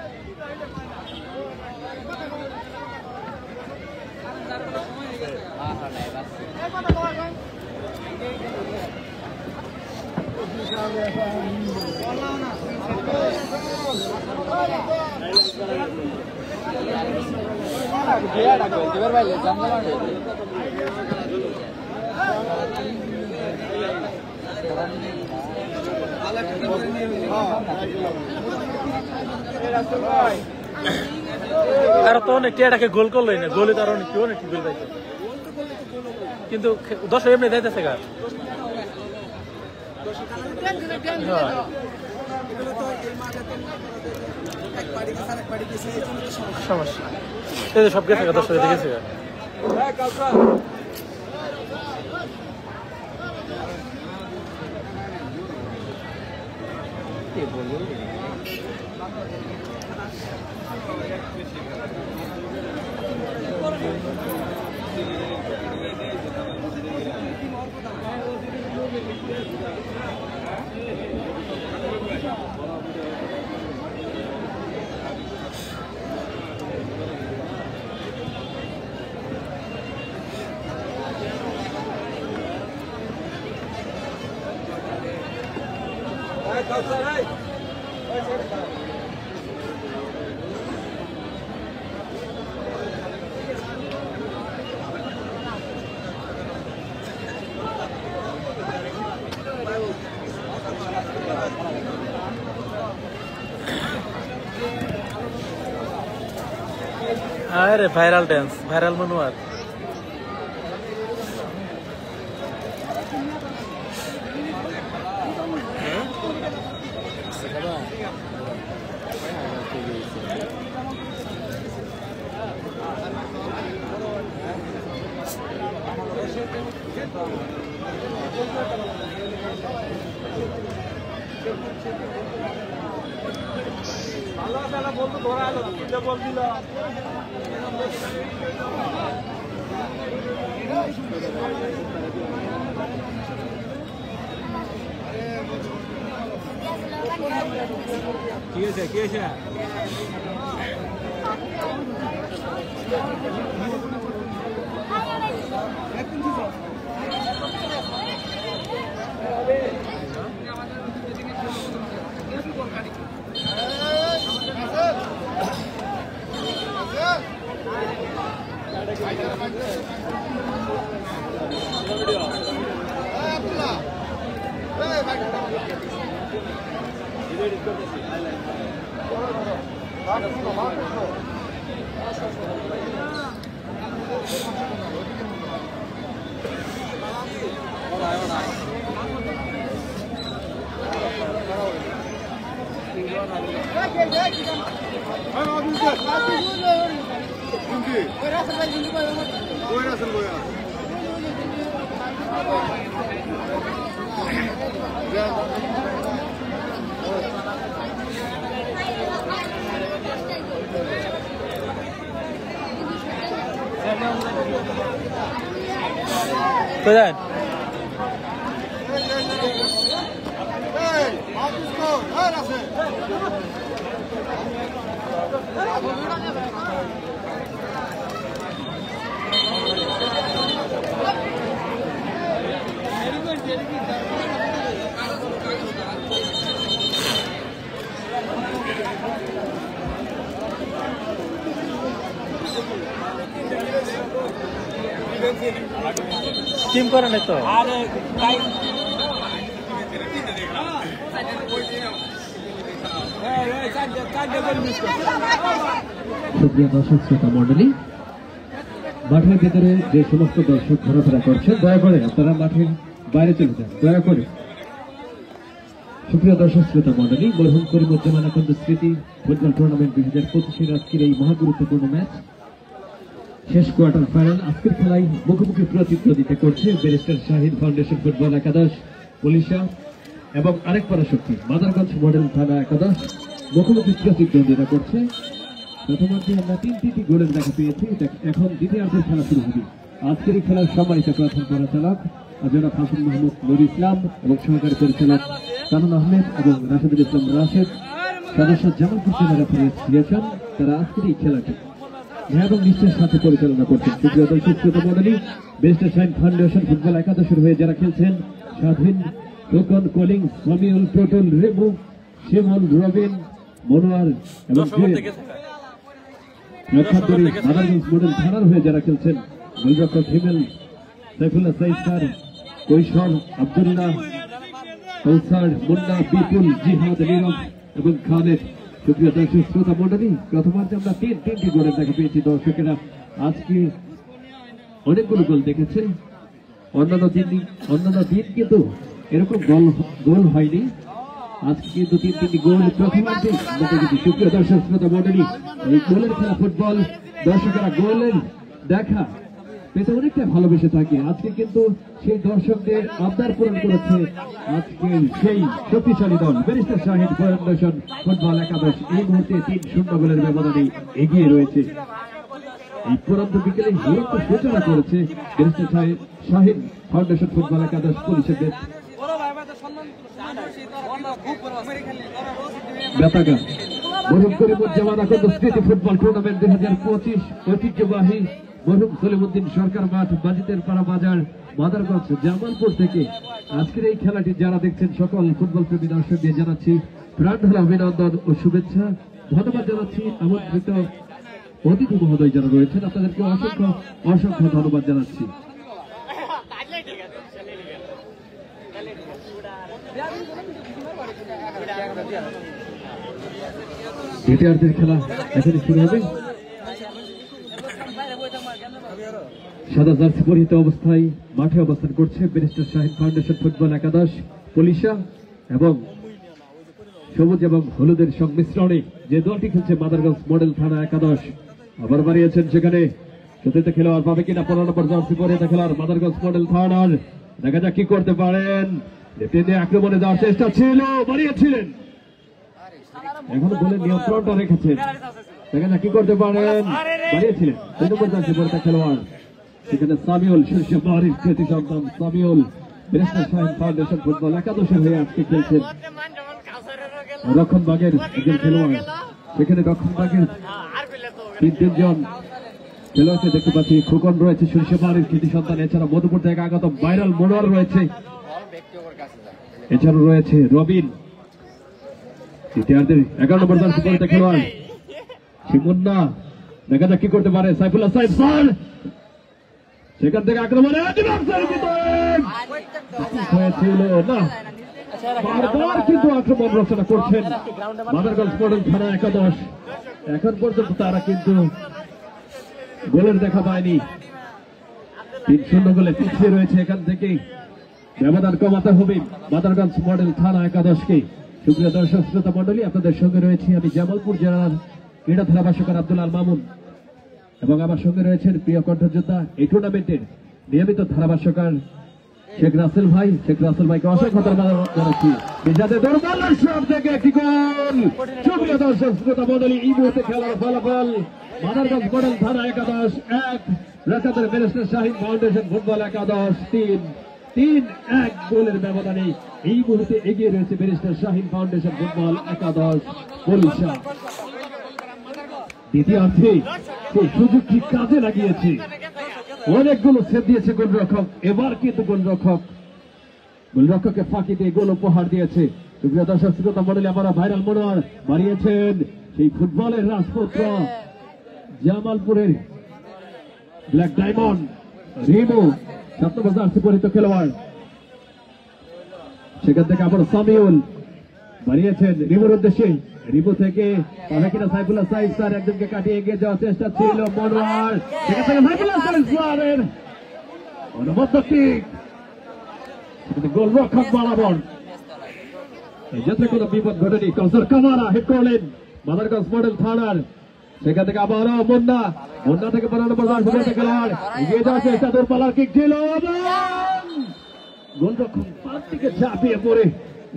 আর তো অনেক টিয়াটাকে গোল করলো না, গোলে তার অনেক গোল পাইছে, কিন্তু 10 এমনি যাইতেছে গা সমস্যা, সব গেছে গা 10 গেছে গা। अरे भाइरल डांस भाइरल मनुआर কি আছে কোথায় টিম করে নাই তো সুপ্রিয় দর্শক শ্রোতা মন্ডলী, মাঠের ভেতরে যে সমস্ত দর্শক ঘোরাফেরা করছে দয়া করে আপনারা মাঠের বাইরে চলে যান, দয়া করে। সুপ্রিয় দর্শক শ্রোতা মন্ডলী, মরহুম করিমুজ্জামান আকন্দ স্মৃতি ফুটবল টুর্নামেন্ট 2025 আজকের এই মহাগুরুত্বপূর্ণ ম্যাচ শেষ কোয়ার্টার ফাইনাল। আজকের খেলায় মুখোমুখি প্রতিদ্বন্দ্বিতা করছে ব্যারিস্টার শাহিদ ফাউন্ডেশন ফুটবল একাদশ পুলিশা এবং আরেক পরাশক্তি মাদারগঞ্জ মডেল থানা একাদশ মুখোমুখি প্রতিদ্বন্দ্বিতা করছে। প্রথমার্ধে আমরা 3টি গোলের দেখা পেয়েছি। এখন দ্বিতীয়ার্ধের খেলা শুরু হবে। আজকের এই খেলার সম্মানিত প্রধান পরিচালক জনাব হাসান মাহমুদ নুর ইসলাম এবং সহকারী পরিচালক কানন আহমেদ এবং রাশেদুল ইসলাম রাশেদ, সদস্য জামালপুর জেলা রেফারি দিয়েছেন। তারা আজকের এই খেলাটি এবং নিশ্চয়ের সাথে পরিচালনা করছেন। সুপ্রিয় দর্শক শ্রোতা মন্ডলী, ব্যারিস্টার শাহিদ ফাউন্ডেশন ফুটবল একাদশের হয়ে যারা খেলছেন স্বাধীন, টোকন, কলিং, সামিউল, টোটল, রেবু, শিমুল, রবিন, মনোয়ার এবং লক্ষান্তরী মাদারগঞ্জ মডেল থানার হয়ে যারা খেলছেন গোলরক্ষক হিমেল, সাইফুল্লাহ সাইফার, কৈশোর, আব্দুল্লাহ, কৌসার, মুন্না, বিপুল, জিহাদ, নীরব এবং খালেদ। সুপ্রিয় দর্শক শ্রোতা মন্ডলী, প্রথমার্ধে আমরা 3টি গোলের দেখা পেয়েছি। দর্শকেরা আজকে অনেকগুলো গোল দেখেছে। অন্যান্য দিন কিন্তু এরকম গোল হয়নি। আজকে কিন্তু 3টি গোল প্রথমার্ধে দেখেছি। সুপ্রিয় দর্শক শ্রোতা মন্ডলী, এই গোলের খেলা ফুটবল, দর্শকেরা গোলের দেখা পেতে অনেকটা ভালোবেসে থাকে। আজকে কিন্তু সেই দর্শকদের আবদার পূরণ করেছে আজকে সেই শক্তিশালী দল ব্যারিস্টার শাহিদ ফাউন্ডেশন ফুটবল একাদশ। এই মুহূর্তে 3-0 গোলের ব্যবধানে এগিয়ে রয়েছে। এই পুরন্ত বিকেলে হিরোত্ব সূচনা করেছে ব্যারিস্টার শাহিদ ফাউন্ডেশন ফুটবল একাদশ পুলিশের বেতাগা মরহুম করিমুজ্জামান আকন্দ স্মৃতি ফুটবল টুর্নামেন্ট 2025 ঐতিহ্যবাহী মরহুম সলিমুদ্দিন সরকার মাঠ বাজিতের পাড়া বাজার মাদারগঞ্জ জামালপুর থেকে আজকের এই খেলাটি যারা দেখছেন সকল ফুটবল প্রেমী দর্শকদের জানাচ্ছি প্রাণঢালা অভিনন্দন ও শুভেচ্ছা। ধন্যবাদ জানাচ্ছি আমন্ত্রিত অতিথি মহোদয় যারা রয়েছেন, আপনাদেরকে অসংখ্য অসংখ্য ধন্যবাদ জানাচ্ছি। দ্বিতীয়ার্ধের খেলা এখানে শুরু হবে। সাদা জার্সি পরিহিত অবস্থায় মাঠে অবস্থান করছে ব্যারিস্টার শাহিদ ফাউন্ডেশন ফুটবল একাদশ পুলিশা এবং সবুজ এবং হলুদের সংমিশ্রণে যে দলটি খেলছে মাদারগঞ্জ মডেল থানা একাদশ। আবার বাড়িয়েছেন সেখানে চতুর্থ খেলোয়াড় পাবে কিনা 15 নম্বর জার্সি পরিহিত খেলোয়াড় মাদারগঞ্জ মডেল থানার। দেখা যাক কি করতে পারেন। আক্রমণে যাওয়ার চেষ্টা ছিল, বাড়িয়েছিলেন, এখন বলে নিয়ন্ত্রণটা রেখেছেন। দেখা যাক কি করতে পারেন, বাড়িয়েছিলেন 2 নম্বর জার্সি পরিহিত খেলোয়াড় সেখানে সামিউল শীর্ষ বাড়ির কৃতি সন্তান Samiul barrister Shahid foundation football একাদশের হয়ে আজকে খেলছেন। রক্ষণভাগের একজন খেলোয়াড় সেখানে রক্ষণভাগের 3 জন খেলোয়াড়কে দেখতে পাচ্ছি। খোকন রয়েছে শীর্ষ বাড়ির কৃতি সন্তান, এছাড়া মধুপুর থেকে আগত ভাইরাল মনোয়ার রয়েছে, এছাড়াও রয়েছে রবিন। তৃতীয়ার্ধের 11 নম্বর জার্সি পরিহিত খেলোয়াড় শিমুন্না। দেখা যাক কি করতে পারে সাইফুল্লাহ সাইফ স্যার সেখান থেকে আক্রমণে হয়েছিল না, বারবার কিন্তু আক্রমণ রচনা করছেন মাদারগঞ্জ মডেল থানা একাদশ। এখন পর্যন্ত তারা কিন্তু গোলের দেখা পায়নি। 3-0 গোলে পিছিয়ে রয়েছে। এখান থেকে ব্যবধান কমাতে হবে মাদারগঞ্জ মডেল থানা একাদশকে। সুপ্রিয় দর্শক শ্রোতা মন্ডলী, আপনাদের সঙ্গে রয়েছি আমি জামালপুর জেলার ক্রীড়া ধারাভাষ্যকার আব্দুল আল মামুন এবং আমার সঙ্গে রয়েছেন প্রিয় কণ্ঠযোদ্ধা এই টুর্নামেন্টের নিয়মিত ধারাভাষ্যকার শেখ রাসেল ভাই। শেখ রাসেল ভাইকে অসংখ্য ধন্যবাদ জানাচ্ছি। থেকে একটি গোল। সুপ্রিয় দর্শক শ্রোতা মন্ডলী, এই মুহূর্তে খেলার ফলাফল মাদারগঞ্জ মডেল থানা একাদশ 1, রাকাতের ব্যারিস্টার শাহিদ ফাউন্ডেশন ফুটবল একাদশ 3-1 গোলের ব্যবধানে এই মুহূর্তে এগিয়ে রয়েছে ব্যারিস্টার শাহিদ ফাউন্ডেশন ফুটবল একাদশ পুলিশা। দ্বিতীয়ার্ধে সেই সুযোগটি কাজে লাগিয়েছে, অনেকগুলো সেভ দিয়েছে গোলরক্ষক। এবার কিন্তু গোলরক্ষককে ফাঁকি দিয়ে গোল উপহার দিয়েছে। সুপ্রিয় দর্শক শ্রোতা মন্ডলী, আমরা ভাইরাল মনোয়ার বাড়িয়েছেন সেই ফুটবলের রাজপুত্র জামালপুরের ব্ল্যাক ডায়মন্ড রিমু 7 নম্বর জার্সি পরিহিত খেলোয়াড় সেখান থেকে আবার সামিউল বাড়িয়েছেন রিমুর উদ্দেশ্যে। রিমু থেকে পাবে কিনা সাইফুল্লাহ সাইফ স্যার একজনকে কাটিয়ে এগিয়ে যাওয়ার চেষ্টা ছিল মনোয়ার, সেখান থেকে সাইফুল্লাহ স্যারের অনুমতি গোলরক্ষক বরাবর যাতে কোনো বিপদ ঘটেনি। কনসার কামারা হেড করলেন মাদারগঞ্জ মডেল থানার। সেখান থেকে আবারও মুন্না থেকে 15 নম্বর জার্সি খেলোয়াড় এগিয়ে যাওয়ার চেষ্টা, দূরপাল্লার কিক ছিল, গোলরক্ষক পাঁচ দিকে ঝাঁপিয়ে পড়ে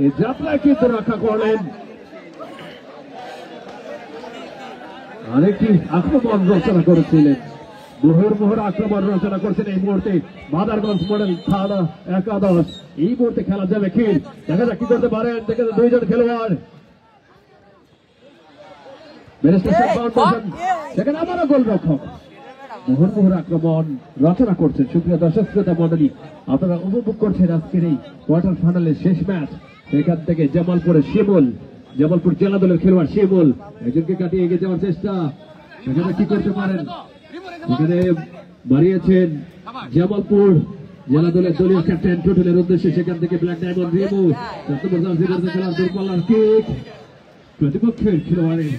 এই যাত্রায় কিন্তু রক্ষা করলেন। আরেকটি আক্রমণ রচনা করেছিলেন, মোহর আক্রমণ রচনা করছেন এই মুহূর্তে মাদারগঞ্জ মডেল থানা একাদশ। এই মুহূর্তে খেলা যাবে খেল, দেখা যাক কি করতে পারেন। দেখা যায় 2 জন খেলোয়াড় সেখানে আবারও গোলরক্ষক মোহর আক্রমণ রচনা করছেন। সুপ্রিয় দর্শক শ্রোতা মন্ডলী, আপনারা উপভোগ করছেন আজকের এই কোয়ার্টার ফাইনালের শেষ ম্যাচ। সেখান থেকে জামালপুর জেলা দলের খেলোয়াড় শিমুল একজনকে কাটিয়ে এগিয়ে যাওয়ার চেষ্টা, সেখানে কি করতে পারেন। সেখানে বাড়িয়েছেন জামালপুর জেলা দলের দলীয় ক্যাপ্টেন টোটালের উদ্দেশ্যে। সেখান থেকে ব্ল্যাক ডায়মন্ড রিমু খেলার দূরপাল্লার কিক, প্রতিপক্ষের খেলোয়াড়ের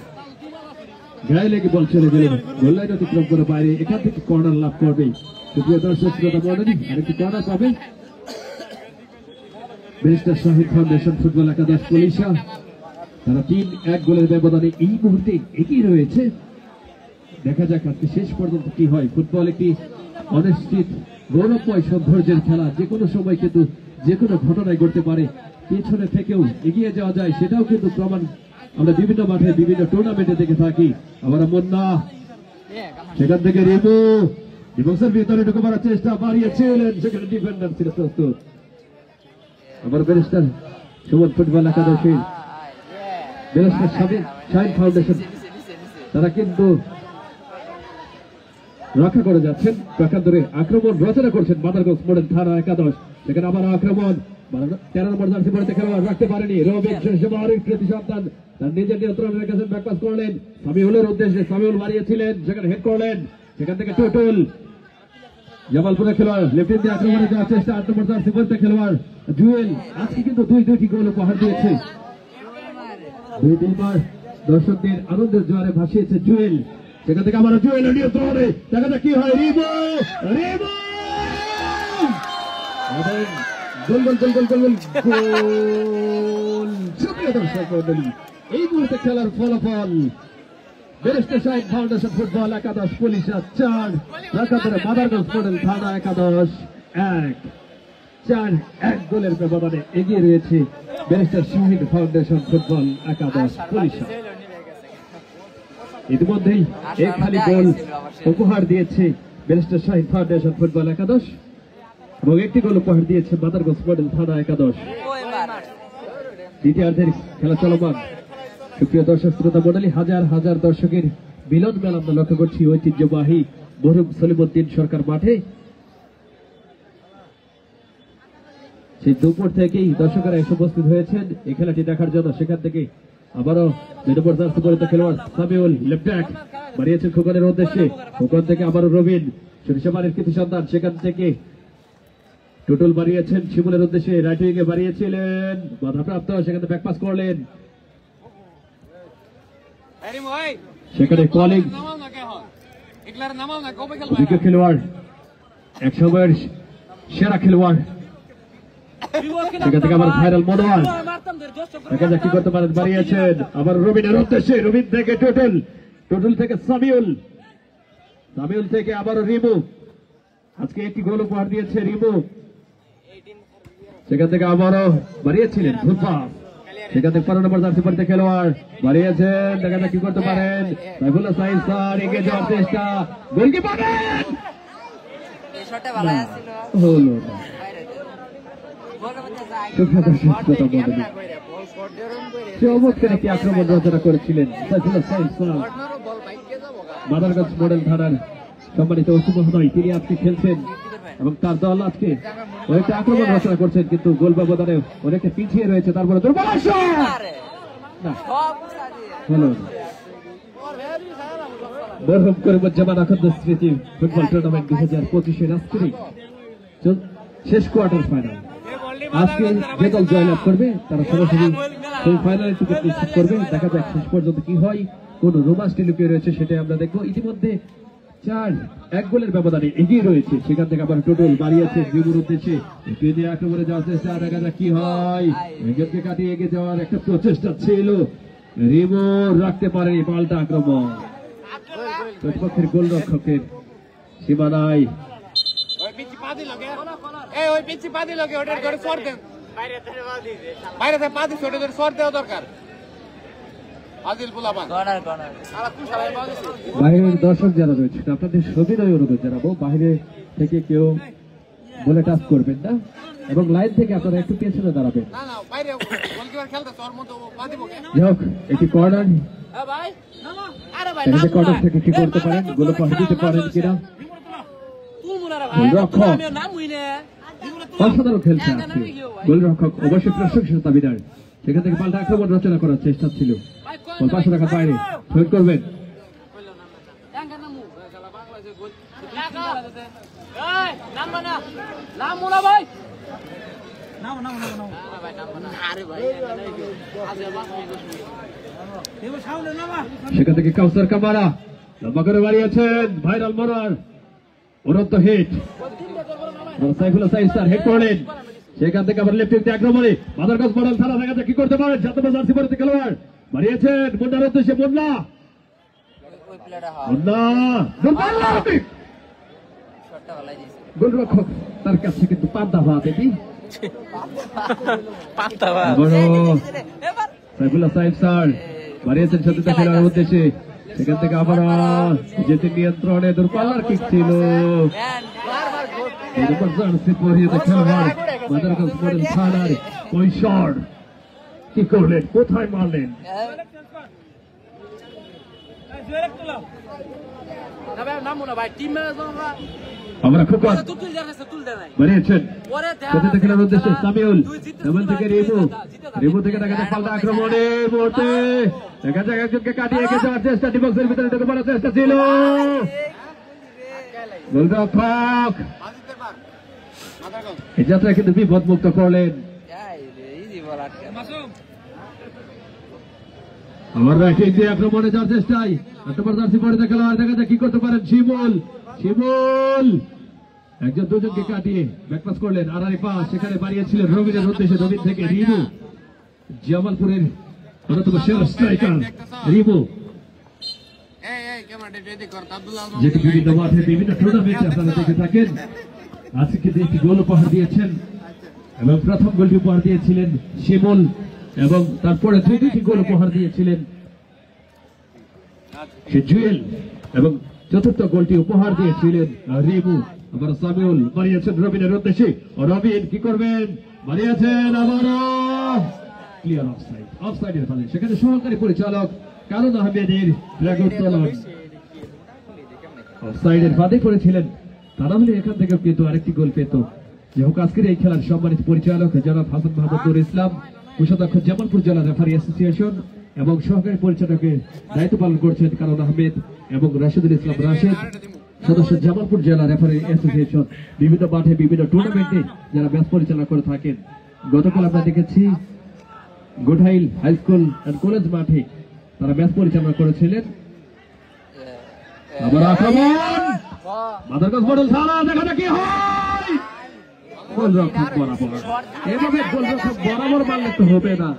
গায়ে লেগে বল ছেড়ে গেলেন, গোল লাইন অতিক্রম করে বাইরে। এখান থেকে কর্নার লাভ করবে। সুপ্রিয় দর্শক শ্রোতা মন্ডলী, আরেকটি কর্নার পাবে ব্যারিস্টার শাহিদ ফাউন্ডেশন ফুটবল একাদশ পুলিশা। তারা 3-1 গোলের ব্যবধানে এই মুহূর্তে এগিয়ে রয়েছে দেখা যাক আজকে শেষ পর্যন্ত কি হয়। ফুটবল একটি অনিশ্চিত গৌরবময় সৌন্দর্যের খেলা, যে কোনো সময় কিন্তু যে কোনো ঘটনায় ঘটতে পারে। পেছনে থেকেও এগিয়ে যাওয়া যায়, সেটাও কিন্তু প্রমাণ আমরা বিভিন্ন মাঠে বিভিন্ন টুর্নামেন্টে দেখে থাকি। আবার মুন্না, সেখান থেকে রিমু ডিবক্সের ভিতরে ঢুকে মারার চেষ্টা বাড়িয়েছিলেন, সেখানে ডিফেন্ডার ছিল প্রস্তুত। আবার ব্যারিস্টার সুমন ফুটবল একাদশী, ব্যারিস্টার শাহিন ফাউন্ডেশন তারা কিন্তু রক্ষা করে যাচ্ছেন। প্রকান্তরে আক্রমণ রচনা করছেন মাদারগঞ্জ মডেল থানা একাদশ। সেখানে আবার আক্রমণ 13 নম্বর জার্সি পরিতে খেলোয়াড় রাখতে পারেনি রবিন, আরেক কৃতি সন্তান তার নিজের নিয়ন্ত্রণে রেখেছেন, ব্যাকপাস করলেন সামিউলের উদ্দেশ্যে, সামিউল বাড়িয়েছিলেন, সেখানে হেড করলেন, সেখান থেকে টুটুল জামালপুরের খেলোয়াড় লেফট দিয়ে আক্রমণে যাওয়ার চেষ্টা, 8 নম্বর জার্সি পরিতে খেলোয়াড় জুয়েল আজকে কিন্তু দুইটি গোল উপহার দিয়েছে। দুইবার দর্শকদের আনন্দের জোয়ারে ভাসিয়েছে জুয়েল, সেখান থেকে আবার জুয়েল নিয়ন্ত্রণে, দেখা যাক কি হয়। রিমু গোল গোল গোল গোল গোল গোল গোল। সুপ্রিয় দর্শক মণ্ডলী, এই মুহূর্তে খেলার ফলাফল ব্যারিস্টার শাহিন ফাউন্ডেশন ফুটবল একাদশ পুলিশা 4, প্রকান্তরে মাদারগঞ্জ মডেল থানা একাদশ 1 গোলের ব্যবধানে এগিয়ে রয়েছে ব্যারিস্টার শাহিন ফাউন্ডেশন ফুটবল একাদশ পুলিশা। ইতিমধ্যেই এক খালি গোল উপহার দিয়েছে ব্যারিস্টার শাহিন ফাউন্ডেশন ফুটবল একাদশ এবং একটি গোল উপহার দিয়েছে মাদারগঞ্জ মডেল থানা একাদশ। দ্বিতীয়ার্ধের খেলা চলমান। সুপ্রিয় দর্শক শ্রোতা মণ্ডলী, হাজার হাজার দর্শকের মিলন মেলা আমরা লক্ষ্য করছি ঐতিহ্যবাহী মরহুম সলিমুদ্দিন সরকার মাঠে। সেই দুপুর থেকেই দর্শকেরা এসে উপস্থিত হয়েছেন এই খেলাটি দেখার জন্য। সেখান থেকে আবারও 2 নম্বর জার্সি পরিহিত খেলোয়াড় সামিউল লেফট ব্যাক বাড়িয়েছেন খোকনের উদ্দেশ্যে, খোকন থেকে আবারও রবিন সরিষাবাড়ির কৃতি সন্তান, সেখান থেকে টুটুল বাড়িয়েছেন শিমুলের উদ্দেশ্যে, রাইট উইংয়ে বাড়িয়েছিলেন, বাধাপ্রাপ্ত, সেখানে ব্যাকপাস করলেন, সেখানে কলিং খেলোয়াড় এক সময়ের সেরা খেলোয়াড়, সেখান থেকে আবার ভাইরাল মনোয়ার, দেখা যাক কি করতে পারেন, বাড়িয়েছেন আবার রবিনের উদ্দেশ্যে, রবিন থেকে টুটুল থেকে সামিউল থেকে আবারও রিমু, আজকে একটি গোল উপহার দিয়েছে রিমু, সেখান থেকে আবারও বাড়িয়েছিলেন ফুটবল, সেখান থেকে 15 নম্বর জার্সি পরিহিত খেলোয়াড় বাড়িয়েছেন, দেখা যাক কি করতে পারেন, সাইফুল্লাহ সাইদ স্যার এগিয়ে যাওয়ার চেষ্টা, গোলকিপার হলো চমৎকার একটি আক্রমণ রচনা করেছিলেন সাইফুল্লাহ সাইদ স্যার, মাদারগঞ্জ মডেল থানার সম্মানিত ওসি মহোদয়, তিনি আজকে খেলছেন এবং তার দল আজকে অনেকটা আক্রমণ রচনা করছেন, কিন্তু গোল ব্যবধানে অনেকটা পিছিয়ে রয়েছে। তারপরে দুর্বল মরহুম করিমুজ্জামান আখন্দ স্মৃতি ফুটবল টুর্নামেন্ট 2025 আজকেরই শেষ কোয়ার্টার ফাইনাল। আজকে যে দল জয়লাভ করবে তারা সরাসরি সেমিফাইনালের টিকিট নিশ্চিত করবে। দেখা যাক শেষ পর্যন্ত কি হয়, কোন রোমাঞ্চটি লুকিয়ে রয়েছে সেটাই আমরা দেখবো। ইতিমধ্যে 4-1 গোলের ব্যবধানে এগিয়ে রয়েছে, সেখান থেকে আবার টোটল বাড়িয়েছে রিমুর উদ্দেশ্যে, আক্রমণে যাওয়ার চেষ্টা, দেখা যাক কি হয়, উইকেটকে কাটিয়ে এগিয়ে যাওয়ার একটা প্রচেষ্টা ছিল, রিমু রাখতে পারেনি, পাল্টা আক্রমণ প্রতিপক্ষের গোলরক্ষকের সীমানায়, বাইরের দর্শক যারা রয়েছে আপনাদের সবিনয় অনুরোধ জানাবো, বাইরে থেকে কেউ বলে টাচ করবেন না এবং লাইন থেকে আপনারা একটু পেছনে দাঁড়াবেন। যাই হোক, একটি কর্নার কর্নার থেকে কি করতে পারেন, গোল উপহার দিতে পারেন কিনা, গোলরক্ষক অসাধারণ খেলছে আজকে, গোলরক্ষক অবশ্যই প্রশংসার দাবিদার, সেখান থেকে পাল্টা আক্রমণ রচনা করার চেষ্টা ছিল, বল পাশে রাখার বাইরে শহীদ করবেন, সেখান থেকে কাউসার কামারা লম্বা করে বাড়িয়েছেন, ভাইরাল মনোয়ার উড়ন্ত hit, Saifullah Saeed sir head করলেন, সেখান থেকে আবার লেফট উইং আক্রমণে মাদারগঞ্জ মডেল থানা, দেখা যাক কি করতে পারেন, 7 নম্বর জার্সি পরিহিত খেলোয়াড় বাড়িয়েছেন মুন্নার উদ্দেশ্যে, মুন্না গোলরক্ষক তার কাছে কিন্তু পাদ্দা ভাত এটি সাইফুল্লাহ সাহেব স্যার বাড়িয়েছেন সতীর্থ খেলার উদ্দেশ্যে, সেখান থেকে আবার যেতে নিয়ন্ত্রণে দূরপাল্লার কিক ছিল। কি করলেন, কোথায় মারলেন? আমরা খুব বাড়িয়েছেন সতীর্থ খেলার উদ্দেশ্যে সামিউল, এমন থেকে রিমু থেকে দেখা যায় পাল্টা আক্রমণে মুহূর্তে দেখা যায় একজনকে কাটিয়ে রেখে যাওয়ার চেষ্টা, ডিবক্সের ভিতরে ঢুকে পড়ার চেষ্টা ছিল। গোলরক্ষক এই যাত্রায় কিন্তু বিপদ মুক্ত করলেন। আমার রাশিদ আক্রমণে যাওয়ার চেষ্টায় জার্সি পরে দেখা যায় কি করতে পারেন শিমুল একজন দুজনকে কাটিয়ে ব্যাকপাস করলেন। আড়াই পাস সেখানে বাড়িয়েছিলেন রবিনের উদ্দেশ্যে, রবিন থেকে রিমু, জামালপুরের অন্যতম সেরা স্ট্রাইকার রিমু, যেটি বিভিন্ন মাঠে বিভিন্ন টুর্নামেন্টে আপনারা দেখে থাকেন। আজকে কিন্তু একটি গোল উপহার দিয়েছেন এবং প্রথম গোলটি উপহার দিয়েছিলেন শিমুল এবং তারপরে দুটি গোল উপহার দিয়েছিলেন জুয়েল এবং চতুর্থ গোলটি উপহার দিয়েছিলেন রিমু। আবার সামিউল বাড়িয়েছেন রবিনের উদ্দেশ্যে, রবিন কি করবেন, বাড়িয়েছেন আবারও ক্লিয়ার অফসাইড, অফসাইডের ফলে সেখানে সহকারী পরিচালক কারণ আহমেদের উত্তোলন অফসাইডের ফাঁদে পড়েছিলেন। তারা হলে এখান থেকে কিন্তু আরেকটি গোল পেত। যে হোক আজকের এই খেলার সম্মানিত পরিচালক জনাব হাসান মাহমুদুর ইসলাম, কোষাধ্যক্ষ জামালপুর জেলা রেফারি অ্যাসোসিয়েশন এবং সহকারী পরিচালকের দায়িত্ব পালন করছেন কারণ আহমেদ এবং রাশিদুল ইসলাম রাশেদ, সদস্য জামালপুর জেলা রেফারি অ্যাসোসিয়েশন। বিভিন্ন মাঠে বিভিন্ন টুর্নামেন্টে যারা ম্যাচ পরিচালনা করে থাকেন। গতকাল আমরা দেখেছি গোঠাইল হাই স্কুল অ্যান্ড কলেজ মাঠে তারা ম্যাচ পরিচালনা করেছিলেন। আবার আক্রমণ মাদারগঞ্জ মডেল থানা, দেখা যাক কি হয়। গোলরক্ষক বরাবর, এভাবে গোলরক্ষক বরাবর মারলে তো হবে না।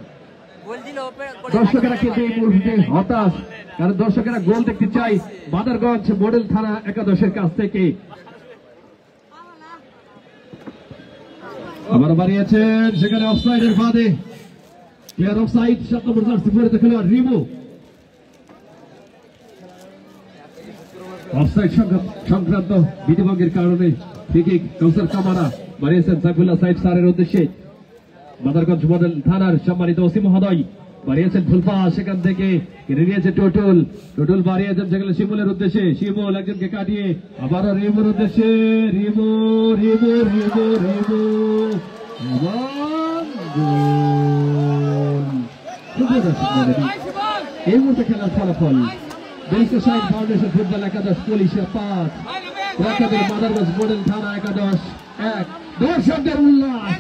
দর্শকেরা কিন্তু এই মুহূর্তে হতাশ, কারণ দর্শকেরা গোল দেখতে চাই মাদারগঞ্জ মডেল থানা একাদশের কাছ থেকে। আবার বাড়িয়েছেন সেখানে অফসাইডের ফাঁদে, ক্লিয়ার অফসাইড। 7 নম্বর জার্সি পরে খেলোয়াড় রিমু, অফসাইড সংক্রান্ত বিধিভঙ্গের কারণে ফ্রি কিক কাউসার কামারা বাড়িয়েছেন সাইফুল্লাহ সাহেব স্যারের উদ্দেশ্যে। মাদারগঞ্জ মডেল থানার সম্মানিত ওসি মহোদয় বাড়িয়েছেন ফুলপা, সেখান থেকে কেড়ে নিয়েছে টোটল বাড়িয়েছেন সেখানে শিমুলের উদ্দেশ্যে, শিমুল একজনকে কাটিয়ে আবারও রিমুর উদ্দেশ্যে, রিমু এই মুহূর্তে খেলার ফলাফল ব্যারিস্টার সাহেব ফাউন্ডেশন ফুটবল একাদশ পুলিশের 5, মাদারগঞ্জ মডেল থানা একাদশ 1। দর্শকদের উল্লাস,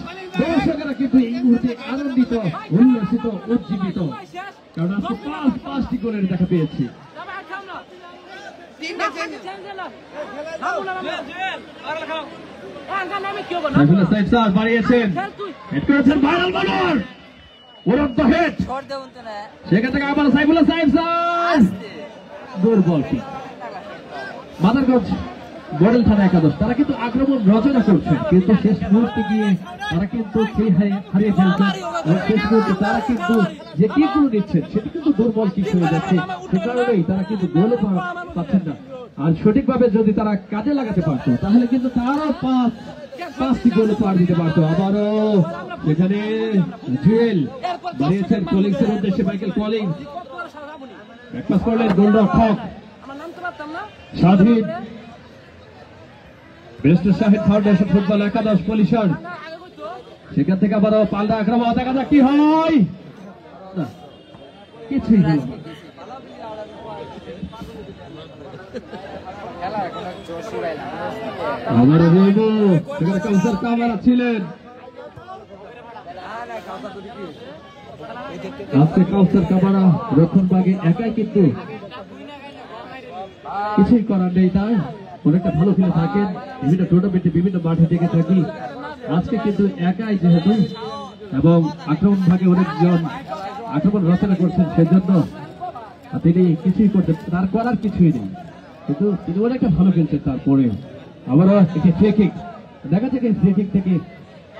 দর্শকেরা কিন্তু এই মুহূর্তে আনন্দিত, উল্লাসিত, উজ্জীবিত, কারণ আজকে 5টি গোলের দেখা পেয়েছি। বাড়িয়েছেন হেড করেছেন ভাইরাল বোলার উড়ন্ত হেড, সেখান থেকে আবার সাইফুল্লাহ সাহেব স্যার দুর্বল কি। মাদারগঞ্জ মডেল থানা একাদশ তারা কিন্তু আক্রমণ রচনা করছে, কিন্তু শেষ মুহূর্তে গিয়ে তারা কিন্তু হারিয়ে ফেলছে। শেষ মুহূর্তে তারা কিন্তু যে কিকগুলো নিচ্ছেন সেটি কিন্তু দুর্বল কিক হয়ে যাচ্ছে, সে কারণেই তারা কিন্তু গোলও পাচ্ছেন না। আর সঠিকভাবে যদি তারা কাজে লাগাতে পারতো তাহলে কিন্তু তারাও 5টি গোল পার দিতে পারতো। আবারও সেখানে জুয়েল বাড়িয়েছেন কলিংসের উদ্দেশ্যে, মাইকেল কলিংস ব্যাকপাস করলেন গোলরক্ষক স্বাধীন। ব্যারিস্টার সাহেব ফাউন্ডেশন ফুটবল একাদশ পুলিশের, সেখান থেকে আবারও পাল্টা আক্রমণ, দেখা যাক কি হয়। কিছুই হলো না। আবারও রিমু, সেখানে কাউসার কামারা ছিলেন। আজকে কাউসার কামারা রক্ষণ ভাগে একাই, কিন্তু কিছুই করার নেই, তাই অনেকটা ভালো খেলে থাকেন বিভিন্ন টুর্নামেন্টে বিভিন্ন মাঠে দেখে থাকি। আজকে কিন্তু একাই যেহেতু এবং আক্রমণ ভাগে অনেকজন আক্রমণ রচনা করছেন, সেজন্য আর তিনি কিছুই করতে, তার করার কিছুই নেই, কিন্তু তিনি অনেকটা ভালো খেলছেন। তারপরে আবারও একটি ফ্রি কিক দেখা যাক, এই ফ্রি কিক থেকে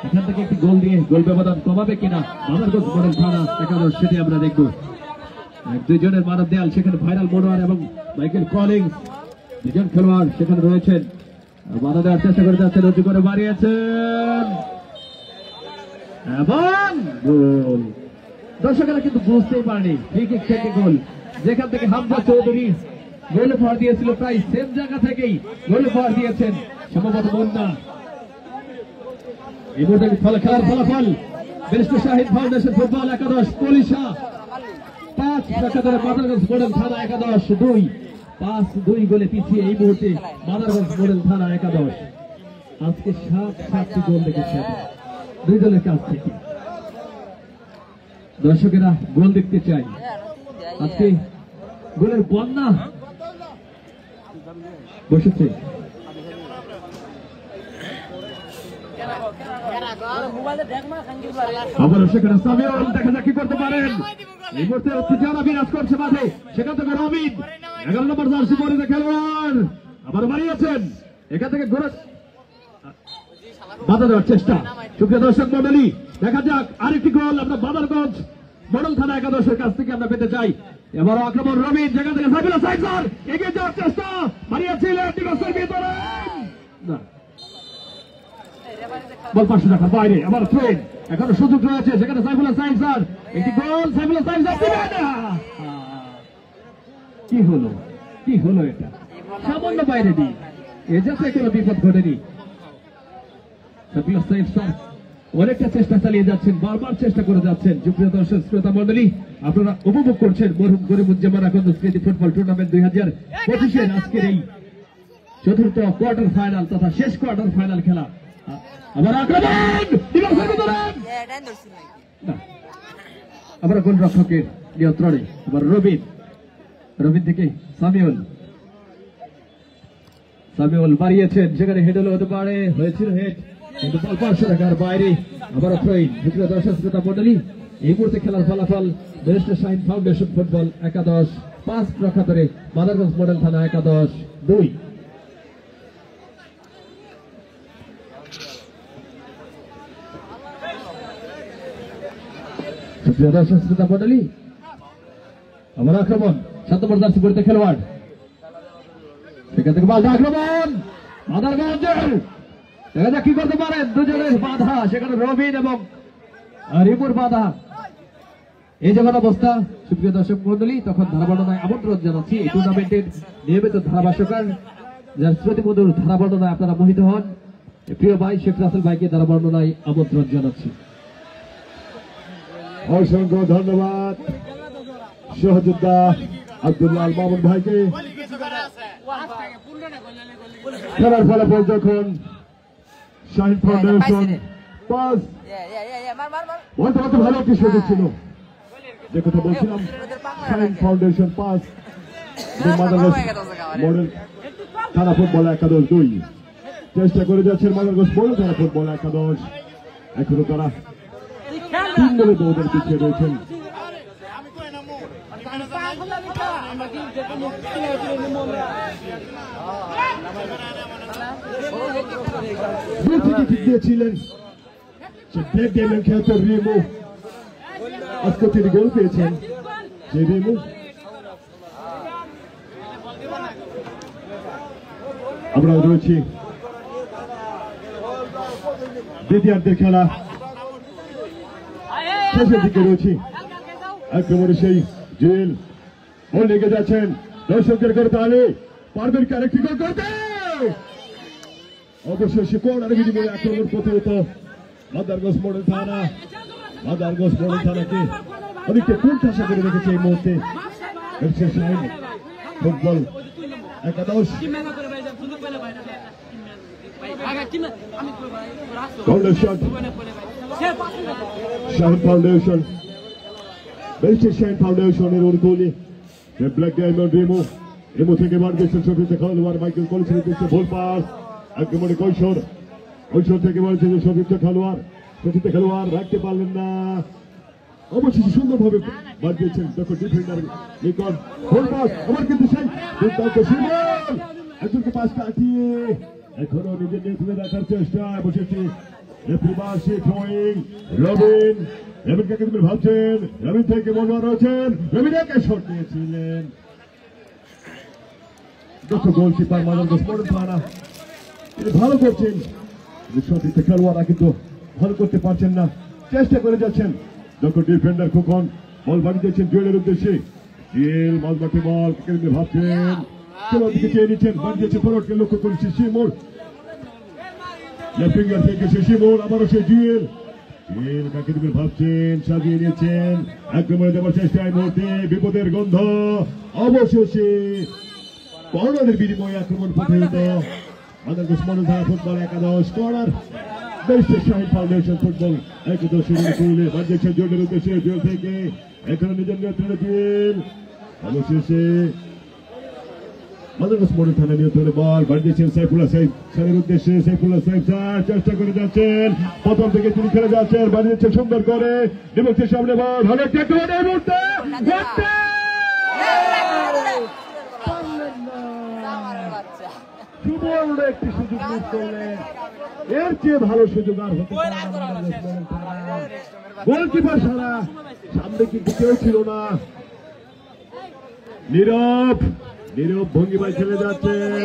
এখান থেকে একটি গোল দিয়ে গোল ব্যবধান কমাবে কিনা মাদারগঞ্জ মডেল থানা একাদশ, সেটি আমরা দেখবো। দুইজনের মানব দেয়াল, সেখানে ভাইরাল মনোয়ার এবং মাইকেল কলিংস, দুজন খেলোয়াড় সেখানে রয়েছেন। বাধা দেওয়ার চেষ্টা করে যাচ্ছেন, উঁচু করে বাড়িয়েছেন এবং গোল। দর্শকেরা কিন্তু বুঝতেই পারেনি ফ্রি কিক থেকে গোল, যেখান থেকে হামজা চৌধুরী গোল উপহার দিয়েছিল, প্রায় সেম জায়গা থেকেই গোল উপহার দিয়েছেন সম্ভবত মুন্না। এই মুহূর্তে খেলার ফলাফল ব্যারিস্টার শাহিদ ফাউন্ডেশন ফুটবল একাদশ পুলিশা 5 টাকা মাদারগঞ্জ মডেল থানা একাদশ 2, 5-2 গোলে পিছিয়ে এই মুহূর্তে মাদারগঞ্জ মডেল থানা একাদশ। আজকে 7টি গোল দেখেছেন দুই দলের কাছ থেকে। দর্শকেরা গোল দেখতে চাই, আজকে গোলের বন্যা বসেছে। আবার সেখানে সামিউল, দেখা যাক কি করতে পারেন। এই মুহূর্তে উত্তেজনা বিরাজ করছে মাঠে, সেখান থেকে রবিন 11 নম্বর জার্সি পরে খেলোয়াড় আবার বাড়িয়েছেন, এখান থেকে ঘোরা বাধা দেওয়ার চেষ্টা। সুপ্রিয় দর্শক মন্ডলী, দেখা যাক আরেকটি গোল আমরা মাদারগঞ্জ মডেল থানা একাদশের কাছ থেকে আমরা পেতে চাই। এবার আক্রমণ রবিন, যেখান থেকে সাইফুল্লাহ সাইফার এগিয়ে যাওয়ার চেষ্টা, বাড়িয়েছিলেন ডিফেন্সের ভিতরে না, বল 500 টাকার বাইরে। আবার ট্রেন, এখনো সুযোগ রয়েছে, সেখানে সাইফুল্লাহ সাইফার একটি গোল, সাইফুল্লাহ সাইফার দিবেন না। কি হলো এটা, সামান্য বাইরে দিয়ে এ যাতে কোনো বিপদ ঘটেনি। সাইফুল্লাহ সাইফার অনেকটা চেষ্টা চালিয়ে যাচ্ছেন, বারবার চেষ্টা করে যাচ্ছেন। সুপ্রিয় দর্শক শ্রোতা মন্ডলী, আপনারা উপভোগ করছেন মরহুম করিমুজ্জামান আকন্দ স্মৃতি ফুটবল টুর্নামেন্ট 2025-এর আজকের এই চতুর্থ কোয়ার্টার ফাইনাল তথা শেষ কোয়ার্টার ফাইনাল খেলা। আবার আক্রমণ, আবার গোলরক্ষকের নিয়ন্ত্রণে আবার রবিন থেকে সামিউল বাড়িয়েছেন, সেখানে হেড হতে পারে, হয়েছিল হেড, কিন্তু বল 500 টাকার বাইরে। আবার ট্রেন। সুপ্রিয় দর্শক শ্রোতা মন্ডলী, এই মুহূর্তে খেলার ফলাফল ব্যারিস্টার শাহিদ ফাউন্ডেশন ফুটবল একাদশ 5 প্রখাতরে মাদারগঞ্জ মডেল থানা একাদশ 2। সুপ্রিয় দর্শক শ্রোতা মন্ডলী, আবার আক্রমণ 7 নম্বর জার্সি পরিতে খেলোয়াড়, সেখান থেকে বাধা আক্রমণ মাদারগঞ্জের, দেখা যাক কি করতে পারেন। দুজনের বাধা, সেখানে রবিন এবং রিপুর বাধা। এই যখন অবস্থা সুপ্রিয় দর্শক মন্ডলী, তখন ধারাবর্ণনায় আমন্ত্রণ জানাচ্ছি এই টুর্নামেন্টের নিয়মিত ধারাভাষ্যকার, যার শ্রুতিমধুর ধারাবর্ণনায় আপনারা মোহিত হন, প্রিয় ভাই শেখ রাসেল ভাইকে ধারাবর্ণনায় আমন্ত্রণ জানাচ্ছি। অসংখ্য ধন্যবাদ সহযোদ্ধা আব্দুল্লাহ আল মামুন ভাইকে। খেলার ফলাফল যখন শাহিদ ফাউন্ডেশন 5, বলতে ভালো একটি সুযোগ ছিল, যে কথা বলছিলাম, শাহিদ ফাউন্ডেশন 5 মাদারগঞ্জ মডেল থানা ফুটবল একাদশ 2। চেষ্টা করে যাচ্ছেন মাদারগঞ্জ মডেল থানা ফুটবল একাদশ, এখনো তারা 3 গোলে দৌড়ের পিছিয়ে রয়েছেন। দিয়েছিলেন খেলতে রিমু, আজকে তিনি গোল পেয়েছেন। যে রিমু আমরা রয়েছি দ্বিতীয়ার্ধের খেলা শেষের দিকে রয়েছি। একেবারে সেই জেল গোল লেগে যাচ্ছেন, দর্শকদের করতে আলে পারবেন কি আরেকটি গোল করতে? অবশেষে কর্নার বিনিময়ে আক্রমণ প্রতিহত মাদারগঞ্জ মডেল থানাকে অনেকটা কুণ্ঠাসা করে রেখেছে এই মুহূর্তে ফুটবল একাদশ। শাহিদ ফাউন্ডেশন, ব্যারিস্টার শাহিদ ফাউন্ডেশনের অনুকূলে ব্ল্যাক ডায়মন্ড রিমু থেকে বার দিয়েছেন সতীর্থ খেলোয়াড় মাইকেল কলসের উদ্দেশ্যে ভুল পাস, একেবারে কৈশোর থেকে বলছে যে সতীর্থ খেলোয়াড় রাখতে পারলেন না, অবশেষে সুন্দরভাবে বাদ দিয়েছেন দেখো ডিফেন্ডার নিকট গোলপাস আবার কিন্তু সেই দুর্দান্ত শিমুল একজনকে পাস কাটিয়ে এখনো নিজের নিয়ন্ত্রণে রাখার চেষ্টা অবশেষে রেফারি থ্রোয়িং রবিন রবিনকে কিন্তু ভাবছেন রবিন থেকে মনোয়ার রয়েছেন রবিন একে শট নিয়েছিলেন দেখো গোলকিপার মাদারগঞ্জ মডেল থানা তিনি ভালো করছেন সতীর্থ খেলোয়াড়রা কিন্তু ভালো করতে পারছেন না চেষ্টা করে যাচ্ছেন দেখো ডিফেন্ডার খোকন বল বাড়ি দিয়েছেন জুয়েলের উদ্দেশ্যে জুয়েল মাঝমাঠে বল কিন্তু ভাবছেন খেলোয়াড় দিকে চেয়ে নিচ্ছেন বাড়ি দিয়েছে ফরওয়ার্ডকে লক্ষ্য করেছে শিমুল লেফট উইঙ্গার থেকে সে শিমুল আবারও সে জুয়েল জুয়েল কাকে দিকে ভাবছেন সাজিয়ে নিয়েছেন আক্রমণে যাওয়ার চেষ্টায় মুহূর্তে বিপদের গন্ধ অবশেষে কর্নারের বিনিময়ে আক্রমণ প্রতিহত মাদারগঞ্জ মডেল থানা ফুটবল একাদশ কর্নার বেস্টের শাহিন ফাউন্ডেশন ফুটবল একাদশের অনুকূলে বাজেছেন জুয়েলের উদ্দেশ্যে জুয়েল থেকে এখানে নিজের নিয়ন্ত্রণে জুয়েল অবশেষে মাদারগঞ্জ মডেল থানা নিয়ন্ত্রণে বল বাড়িয়েছেন সাইফুল্লাহ সাইফ স্যারের উদ্দেশ্যে সাইফুল্লাহ সাইফ স্যার চেষ্টা করে যাচ্ছেন প্রথম থেকে তিনি খেলে যাচ্ছেন বাড়িয়েছেন সুন্দর করে ডিবক্সের সামনে বল ভালো ট্যাকল এই মুহূর্তে সুবর্ণ একটি সুযোগ মিস করলেন এর চেয়ে ভালো সুযোগ আর হতে পারে না গোলকিপার ছাড়া সামনে কিন্তু কেউ ছিল না নীরব ভঙ্গিমায় খেলে যাচ্ছেন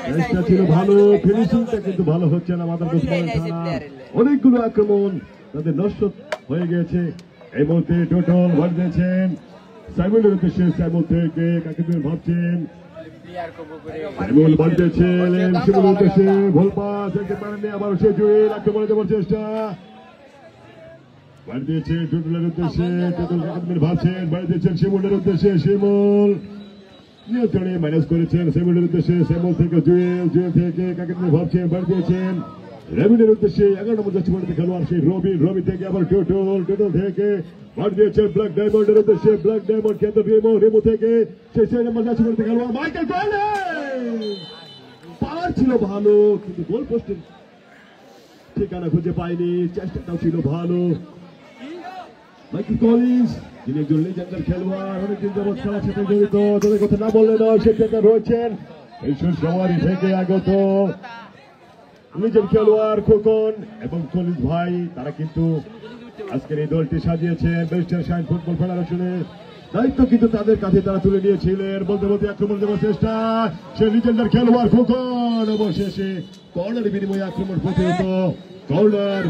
চেষ্টা ছিল ভালো ফিনিশিংটা কিন্তু ভালো হচ্ছে না মাদারগঞ্জ মডেল থানা অনেকগুলো আক্রমণ তাদের নষ্ট হয়ে গেছে এই মুহূর্তে টোটাল ভর দিয়েছেন সাইমুলের উদ্দেশ্যে সাইমুল থেকে কাকে ভাবছেন শিমুল বাড়িয়েছিলেন শিমুলের উদ্দেশ্যে ভুল পাস একে পারেননি আবার সে জুয়েল আক্রমণে যাওয়ার চেষ্টা বাড়ি দিয়েছে টোটালের উদ্দেশ্যে টোটাল কাকে ভাবছেন বাড়ি দিয়েছেন শিমুলের উদ্দেশ্যে শিমুল নিয়ন্ত্রণে মাইনাস করেছেন শিমুলের উদ্দেশ্যে শিমুল থেকে জুয়েল থেকে কাকে ভাবছেন বাড়ি দিয়েছেন রবিনের উদ্দেশ্যে 11 নম্বর যাচ্ছে বলতে খেলোয়াড় সেই রবি থেকে আবার টোটাল থেকে বাড়ি দিয়েছেন ব্ল্যাক ডায়মন্ডের উদ্দেশ্যে ব্ল্যাক ডায়মন্ড কেন্দ্র রেমো থেকে সেই 6 নম্বর যাচ্ছে বলতে খেলোয়াড় মাইকেল কলিন্স পাওয়ার ছিল ভালো কিন্তু গোল পোস্টের ঠিকানা খুঁজে পায়নি চেষ্টাটাও ছিল ভালো মাইকেল কলিন্স যিনি একজন লেজেন্ডার খেলোয়াড় অনেকদিন যাবৎ খেলার সাথে জড়িত তাদের কথা না বললে নয় সে রয়েছেন এই সওয়ারি থেকে আগত নিজের খেলোয়াড় খোকন এবং কলিজ ভাই তারা কিন্তু আজকের এই দলটি সাজিয়েছেন বেস্টার শাইন ফুটবল ফেডারেশনের দায়িত্ব কিন্তু তাদের কাছে তারা তুলে নিয়েছিলেন বলতে বলতে আক্রমণ দেওয়ার চেষ্টা সে লিজেন্ডার খেলোয়াড় খোকন অবশেষে কর্নারের বিনিময়ে আক্রমণ প্রতিহত কর্নার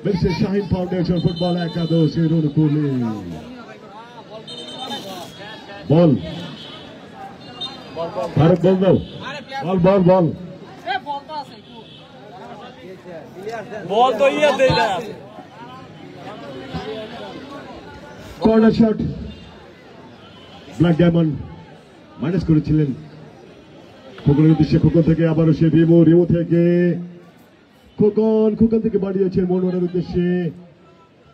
বেস্টার শাহিন ফাউন্ডেশন ফুটবল একাদশের অনুকূলে বল ভারত বল দাও বল বল তো ইয়ে দেই না corner shot black diamond minus করেছিলেন খোকনের উদ্দেশ্যে খোকন থেকে আবারও সে রিমো থেকে খোকন থেকে বাড়িয়েছেন মনোয়ারের উদ্দেশ্যে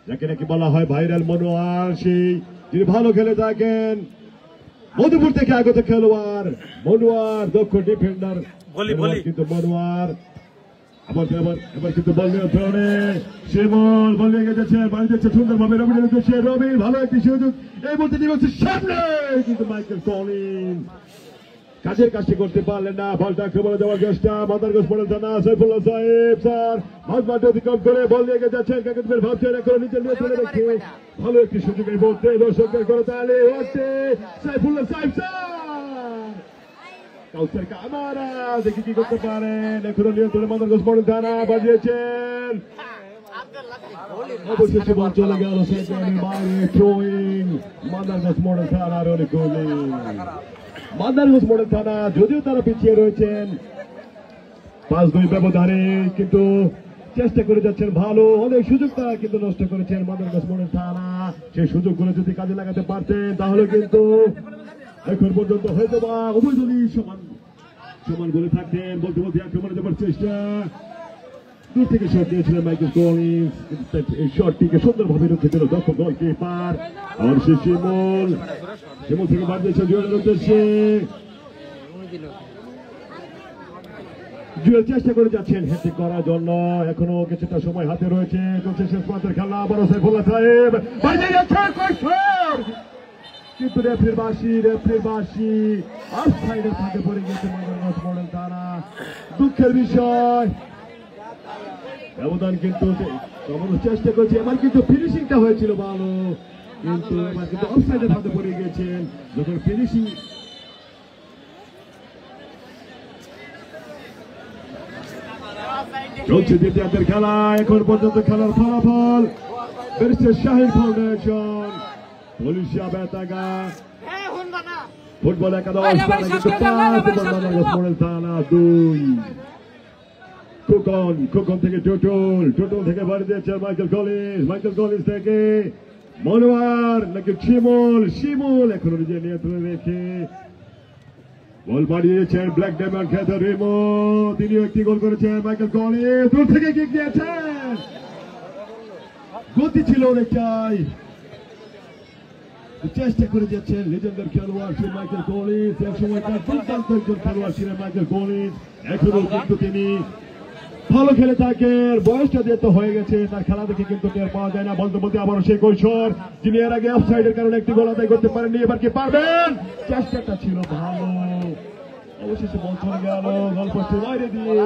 যাকে নাকি বলা হয় ভাইরাল মনোয়ার সেই যিনি ভালো খেলে থাকেন মধুপুর থেকে আগত খেলোয়াড় মনোয়ার দক্ষ ডিফেন্ডার কিন্তু মনোয়ার এবার কিন্তু বল নিয়ন্ত্রণে শিমুল বল নিয়ে গেছে বাড়ি যাচ্ছে সুন্দরভাবে রবিনের উদ্দেশ্যে রবি ভালো একটি সুযোগ এই মুহূর্তে নিয়ে সামনে কিন্তু মাইকেল কলিন্স কাজের কাজটি করতে পারলেন না বলটা আক্রমণে যাওয়ার চেষ্টা মাদারগঞ্জ মডেল থানা সাইফুল্লাহ সাহেব স্যার মাঝমাঠে অতিক্রম করে বল নিয়ে যাচ্ছেন কাকে ভাবছেন এখন নিজের নিয়ন্ত্রণে রেখে ভালো একটি সুযোগ এই মুহূর্তে দর্শকদের করে তাহলে হচ্ছে সাইফুল্লাহ সাহেব স্যার কাউসার কামারা দেখি কি করতে পারেন এখনো নিয়ন্ত্রণে মাদারগঞ্জ মডেল থানা বাজিয়েছেন অবশেষে বল চলে গেল সেকেন্ডের বাইরে থ্রোয়িং মাদারগঞ্জ মডেল থানার অনুকূলে মাদারগঞ্জ মডেল থানা যদিও তারা পিছিয়ে রয়েছেন 5-2 ব্যবধানে কিন্তু চেষ্টা করে যাচ্ছেন ভালো অনেক সুযোগ তারা কিন্তু নষ্ট করেছেন মাদারগঞ্জ মডেল থানা সেই সুযোগগুলো যদি কাজে লাগাতে পারতেন তাহলে কিন্তু এখন পর্যন্ত হয়তো বা উভয় দলই সমান বলে থাকতেন বলতে আক্রমণে যাবার চেষ্টা দূর থেকে শট দিয়েছিলেন মাইকেল কলিন্স এই শটটিকে সুন্দরভাবে রক্ষে দিল দক্ষ গোলকিপার আর সে শিমুল থেকে বাদ দিয়েছে জুয়েলের উদ্দেশ্যে জুয়েল চেষ্টা করে যাচ্ছেন হ্যাট্রিক করার জন্য, এখনো কিছুটা সময় হাতে রয়েছে, চলছে শেষ প্রান্তের খেলা। আবারও সাইফুল্লাহ সাহেব বাইরে যাচ্ছে কৈশোর, কিন্তু রেফারির বাঁশি অফসাইডের ফাঁকে পড়ে গেছে মাদারগঞ্জ মডেল থানা। দুঃখের বিষয়, ব্যবধান কিন্তু চেষ্টা করছে, এবার কিন্তু ফিনিশিংটা হয়েছিল ভালো, কিন্তু এবার কিন্তু অফসাইডের ফাঁকে পড়ে গেছেন। যখন ফিনিশিং চলছে দ্বিতীয়ার্ধের খেলা, এখন পর্যন্ত খেলার ফলাফল ব্যারিস্টার শাহিন ফাউন্ডেশন পুলিশিয়া বেতাগা ফুটবল একাদশ কিন্তু 5 মডেল থানা 2। খোকন থেকে টোটল থেকে বাড়ি দিয়েছে মাইকেল কলিন্স থেকে মনোয়ার নাকি শিমুল এখনো নিজের নিয়ন্ত্রণে রেখে বল বাড়িয়েছেন ব্ল্যাক ডায়মন্ড খেতে রিমো, তিনিও একটি গোল করেছেন। মাইকেল কলিন্স দূর থেকে কিক দিয়েছেন, গতি ছিল অনেকটাই, চেষ্টা করে যাচ্ছেন লেজেন্ডার খেলোয়াড় সেই মাইকেল কলিন্স। এক সময়টা দুর্দান্ত একজন খেলোয়াড় ছিলেন মাইকেল কলিন্স, এখনো কিন্তু তিনি ভালো খেলে থাকেন। বয়সটা যেহেতু হয়ে গেছে, তার খেলা দেখে কিন্তু টের পাওয়া যায় না। বলতে আবারও সেই কৈশোর, যিনি এর আগে অফসাইডের কারণে একটি গোল আদায় করতে পারেননি, এবার কি পারবেন? চেষ্টাটা ছিল ভালো, অবশেষে বল চলে গেল গোলপোস্টের বাইরে দিয়ে,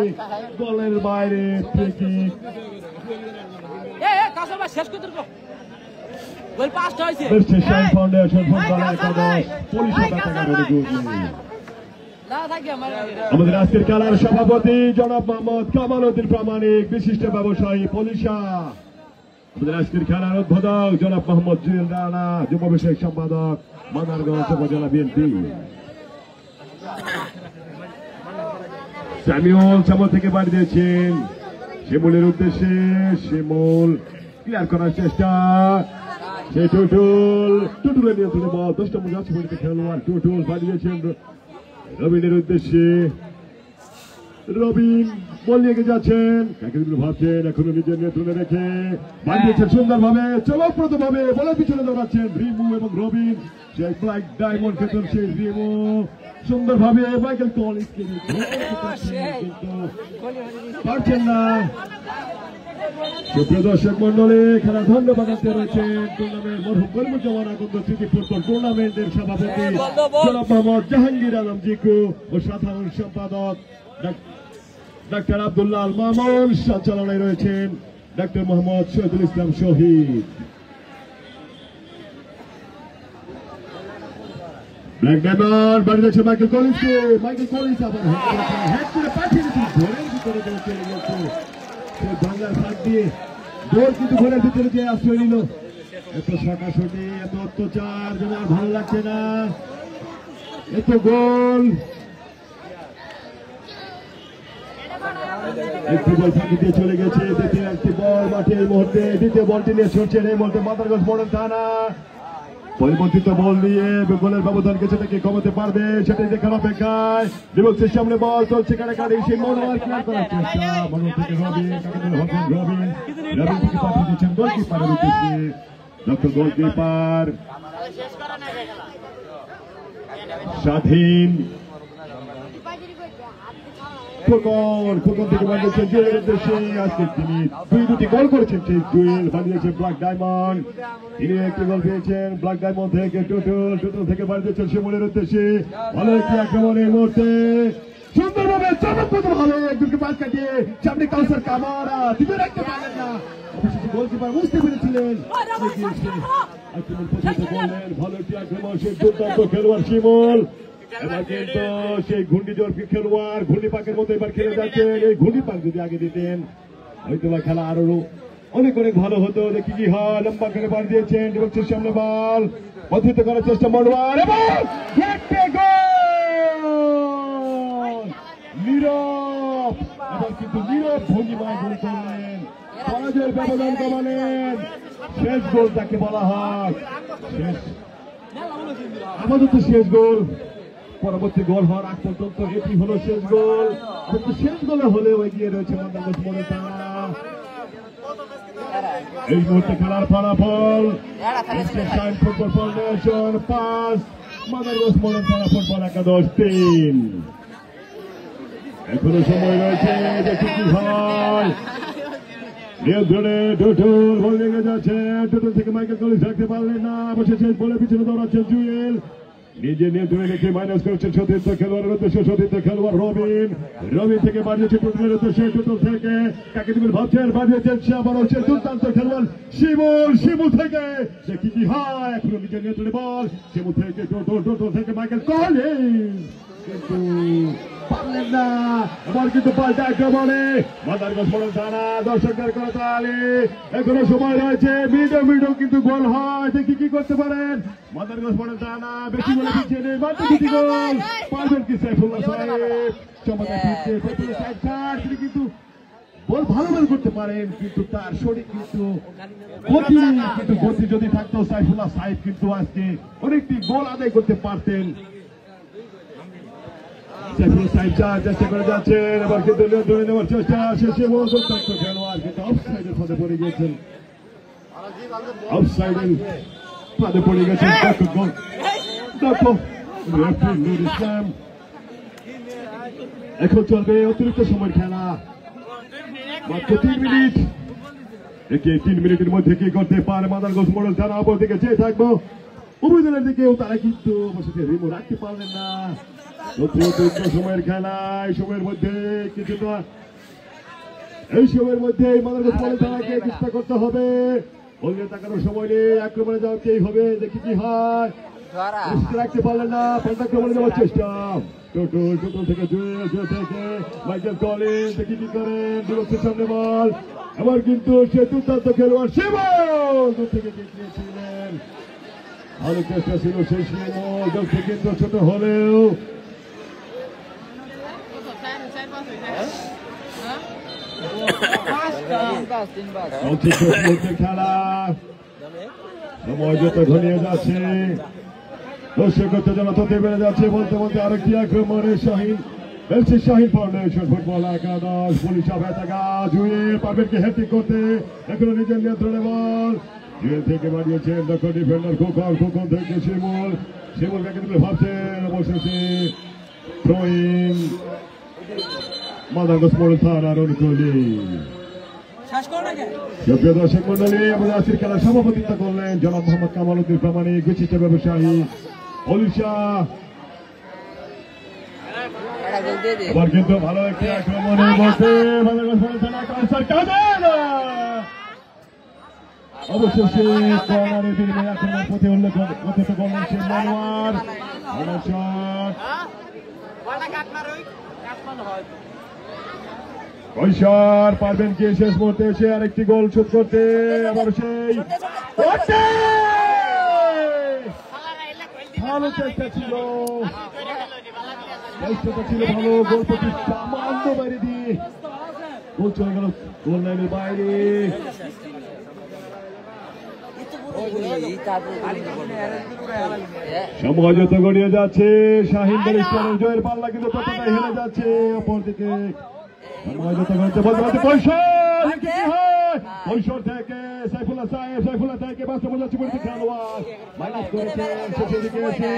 গোলের বাইরে ফ্রি কিক। ফাউন্ডেশন ফুটবল একাদশ পুলিশিয়া বেতাগা আমাদের আজকের খেলার সভাপতি জনাব মোহাম্মদ কামাল উদ্দিন প্রামাণিক, বিশিষ্ট ব্যবসায়ী পুলিশিয়া। আমাদের আজকের খেলার উদ্বোধক জনাব মোহাম্মদ জুয়েল রানা, যুব বিষয়ক সম্পাদক মাদারগঞ্জ উপজেলা বিএনপি। শ্যামল থেকে বাড়ি দিয়েছেন শিমুলের উদ্দেশ্যে, শিমুল ক্লিয়ার করার চেষ্টা, সেই টুটুলের নিয়ন্ত্রণে বল 10 নম্বর জার্সি পরিচিত খেলোয়াড় টুটুল বাড়িয়েছেন রবিনের উদ্দেশ্যে। রবিন বল নিয়ে যাচ্ছেন, ভাবছেন, এখনো নিজের নিয়ন্ত্রণে রেখে বাড়িয়েছেন সুন্দরভাবে, চমকপ্রদ ভাবে বলের পিছনে দৌড়াচ্ছেন রিমু এবং রবিন। সেই ব্ল্যাক ডায়মন্ড খেতেন সেই রিমু সুন্দরভাবে মাইকেল কলিন্সকে কিন্তু পারছেন না। সুপ্রিয় দর্শক মন্ডলী, খেলা ধন্য বাগাতে রয়েছেন টুর্নামেন্ট মরহুম কর্মজমান আকন্দ স্মৃতি ফুটবল টুর্নামেন্টের সভাপতি জনাব মোহাম্মদ জাহাঙ্গীর আলম জিকু ও সাধারণ সম্পাদক ডাক্তার আব্দুল্লাহ আল মামুন। সঞ্চালনায় রয়েছেন ডাক্তার মোহাম্মদ শহীদুল ইসলাম শহীদ। ব্ল্যাক ডায়মন্ড বাড়ি যাচ্ছে মাইকেল কলিন্সকে, আবার হ্যাক করে পাঠিয়ে দিচ্ছেন ঘরের ভিতরে চলে গেছে বাংলার ফাঁক দিয়ে, গোল কিন্তু ঘরের ভিতরে যে আশ্রয় নিল। এত সটাসটি, এত অত্যাচার যেন আর ভালো লাগছে না, এত গোল। একটি বল ফাঁকি দিয়ে চলে গেছে, দ্বিতীয় একটি বল মাঠে এই মুহূর্তে, দ্বিতীয় বলটি নিয়ে ছুটছেন এই মুহূর্তে মাদারগঞ্জ মডেল থানা। পরিবর্তিত বল নিয়ে গোলের ব্যবধানকে সেটাকে কমাতে পারবে, সেটাই দেখার অপেক্ষায়। বিপক্ষের সামনে বল চলছে কাটাকাটি, সেই মনোয়ার ক্লিয়ার করার চেষ্টা, মনোয়ার থেকে রবিন থেকে পাঠিয়ে দিচ্ছেন গোলকিপারের উদ্দেশ্যে। ডক্টর গোলকিপার স্বাধীন খোকন থেকে বানিয়েছেন জুয়েলের উদ্দেশ্যে। আজকে তিনি দুটি গোল করেছেন সেই জুয়েল, বানিয়েছেন ব্ল্যাক ডায়মন্ড, তিনি একটি গোল পেয়েছেন ব্ল্যাক ডায়মন্ড থেকে টোটল থেকে বানিয়েছেন শিমুলের উদ্দেশ্যে। ভালো একটি আক্রমণ এই মুহূর্তে, সুন্দরভাবে চমকপ্রদ ভাবে একজনকে পাস কাটিয়ে সামনে কাউসার কামারা দিতে রাখতে পারলেন না, অবশেষে গোলকিপার বুঝতে পেরেছিলেন আক্রমণ পছন্দ করলেন। ভালো একটি আক্রমণ সেই দুর্দান্ত খেলোয়াড় শিমুল। এবার কিন্তু সেই ঘূর্ণিঝড় খেলোয়াড় ঘূর্ণিপাকের মতো এবার খেলে যাচ্ছেন। এই ঘূর্ণিপাক যদি আগে দিতেন হয়তো বা খেলা আরো অনেক ভালো হতো। দেখি কি হয়, লম্বা করে বার দিয়েছেন ডিবক্সের সামনে বল পথিত করার চেষ্টা মনোয়ার এবং নীরব, এবার কিন্তু নীরব ভঙ্গিমায় গোল করলেন, পরাজয়ের ব্যবধান কমালেন। শেষ গোল তাকে বলা হয়, আপাতত শেষ গোল। পরবর্তী গোল হওয়ার আগ পর্যন্ত এটি হলো শেষ গোল, কিন্তু শেষ গোলে হলেও এগিয়ে রয়েছে মাদারগঞ্জ মডেল থানা। এই মুহূর্তে খেলার ফলাফল ফুটবল ফাউন্ডেশন 5, মাদারগঞ্জ মডেল থানা ফুটবল একাদশ 3। এখনো সময় রয়েছে, দেখি কি হয়। নিয়ন্ত্রণে টোটল বল লেগে যাচ্ছে, টোটল থেকে মাইকেল কলিন্স রাখতে পারলেন না, বসেছে বলে পিছনে দৌড়াচ্ছেন জুয়েল, নিজে নিয়ন্ত্রণে রেখে মাইনাস করেছেন সতীর্থ খেলোয়াড়ের উদ্দেশ্যে, সতীর্থ খেলোয়াড় রবিন, রবিন থেকে বাড়িয়েছে টোটলের উদ্দেশ্যে, টোটল থেকে কাকে দিবেন ভাবছেন, বাড়িয়েছেন সে আবার হচ্ছে দুর্দান্ত খেলোয়াড় শিমুল, শিমুল থেকে দেখি কি হয়, এখনো নিজের নিয়ন্ত্রণে বল, শিমুল থেকে টোটল, টোটল থেকে মাইকেল কলিন্স, কিন্তু পারলেন না, এবার কিন্তু পাল্টা একেবারে মাদারগঞ্জ মডেল থানা দর্শকদের করতালি, এখনো সময় রয়েছে, মিডো কিন্তু গোল হয়, দেখি কি করতে পারেন মাদারগঞ্জ মডেল থানা, বেশি গোলে পিছিয়ে নেই, মাত্র দুটি গোল পারবেন কি সাইফুল্লাহ সাহেব, চমৎকার ফিরছে সাইফুল্লাহ সাহেব, চার তিনি কিন্তু বল ভালো বল করতে পারেন, কিন্তু তার শরীর কিন্তু গতি যদি থাকতো সাইফুল্লাহ সাহেব কিন্তু আজকে অনেকটি গোল আদায় করতে পারতেন। সাইফুল্লাহ সাহেব চেষ্টা করে যাচ্ছেন, এবার কিন্তু নিয়ন্ত্রণে নেওয়ার চেষ্টা, শেষে বল দুর্দান্ত খেলোয়াড় কিন্তু অফসাইডের ফাঁদে পড়ে গিয়েছেন, অফসাইডের ফাঁদে পড়ে গেছেন। ইসলাম এখন চলবে অতিরিক্ত সময় খেলা, মাত্র 3 মিনিট, 3 মিনিটের মধ্যে কি করতে পারে মাদারগঞ্জ মডেল থানা, অপর দিকে চেয়ে থাকবো উপজেলার দিকেও তারা কিন্তু বসে রিমো রাখতে পারলেন না, অতিরিক্ত সময়ের খেলা, এই সময়ের মধ্যে কিছুটা, এই সময়ের মধ্যে মাদারগঞ্জ মডেল থানাকে চেষ্টা করতে হবে, বললে তাকানোর সময় নেই, আক্রমণে যাওয়াতেই হবে, দেখি কি হয়, রাখতে পারলেন না, আক্রমণে যাওয়ার চেষ্টা, টোটল থেকে জুয়েল থেকে মাইকেল কলিন্স, দেখি কি করেন, দূরত্বের সামনে বল, এবার কিন্তু সে দুর্দান্ত খেলোয়াড় শিমুল দূর থেকে জিতিয়েছিলেন, ভালো চেষ্টা ছিল সেই শিমুল, দলটি কিন্তু ছোট হলেও খেলা সময় যত ঘনিয়ে যাচ্ছে, দর্শকত্ব জনতা বেড়ে যাচ্ছে, বলতে বলতে আরেকটি আক্রমণে শাহিন ফাউন্ডেশন ফুটবল একাদশ পুলিশ জুয়েল পারবেন কি হ্যাট্রিক করতে, এখনো নিজের নিয়ন্ত্রণে বল, জুয়েল থেকে বাড়িয়েছেন দক্ষ ডিফেন্ডার খোকন থেকে শিমুল কাকে দিলে ভাবছেন, অবশেষে থ্রোইং মাদারগঞ্জ মডেল থানার অনুকূলে। প্রিয় দর্শক মন্ডলী, আমাদের আজকের খেলার সভাপতিত্ব করলেন জনাব মোহাম্মদ কামাল উদ্দিন প্রামাণিক, বিশিষ্ট ব্যবসায়ী ওলিশা। এবার কিন্তু ভালো একটি আক্রমণের মধ্যে অবশেষে কর্নারের বিনিময়ে আক্রমণের প্রতি উল্লেখ করলেন সে মনোয়ার, কৈশোর পারবেন কি শেষ মুহূর্তে এসে আরেকটি গোল শোধ করতে, আবার সেই ভালো চেষ্টা ছিল, ভালো গোল প্রতি সামান্য বাইরে দিয়ে গোল চলে গেল গোল লাইনের বাইরে, সময় যত গড়িয়ে যাচ্ছে, শাহিন ইসলামের জয়ের পাল্লা কিন্তু ততটাই হেরে যাচ্ছে, অপরদিকে সময় যত গড়িয়ে বলতে কৈশোর থেকে সাইফুল্লাহ থেকে বাস্তব যাচ্ছে খেলোয়াড় মাইনাস করেছেন, শেষের দিকে এসে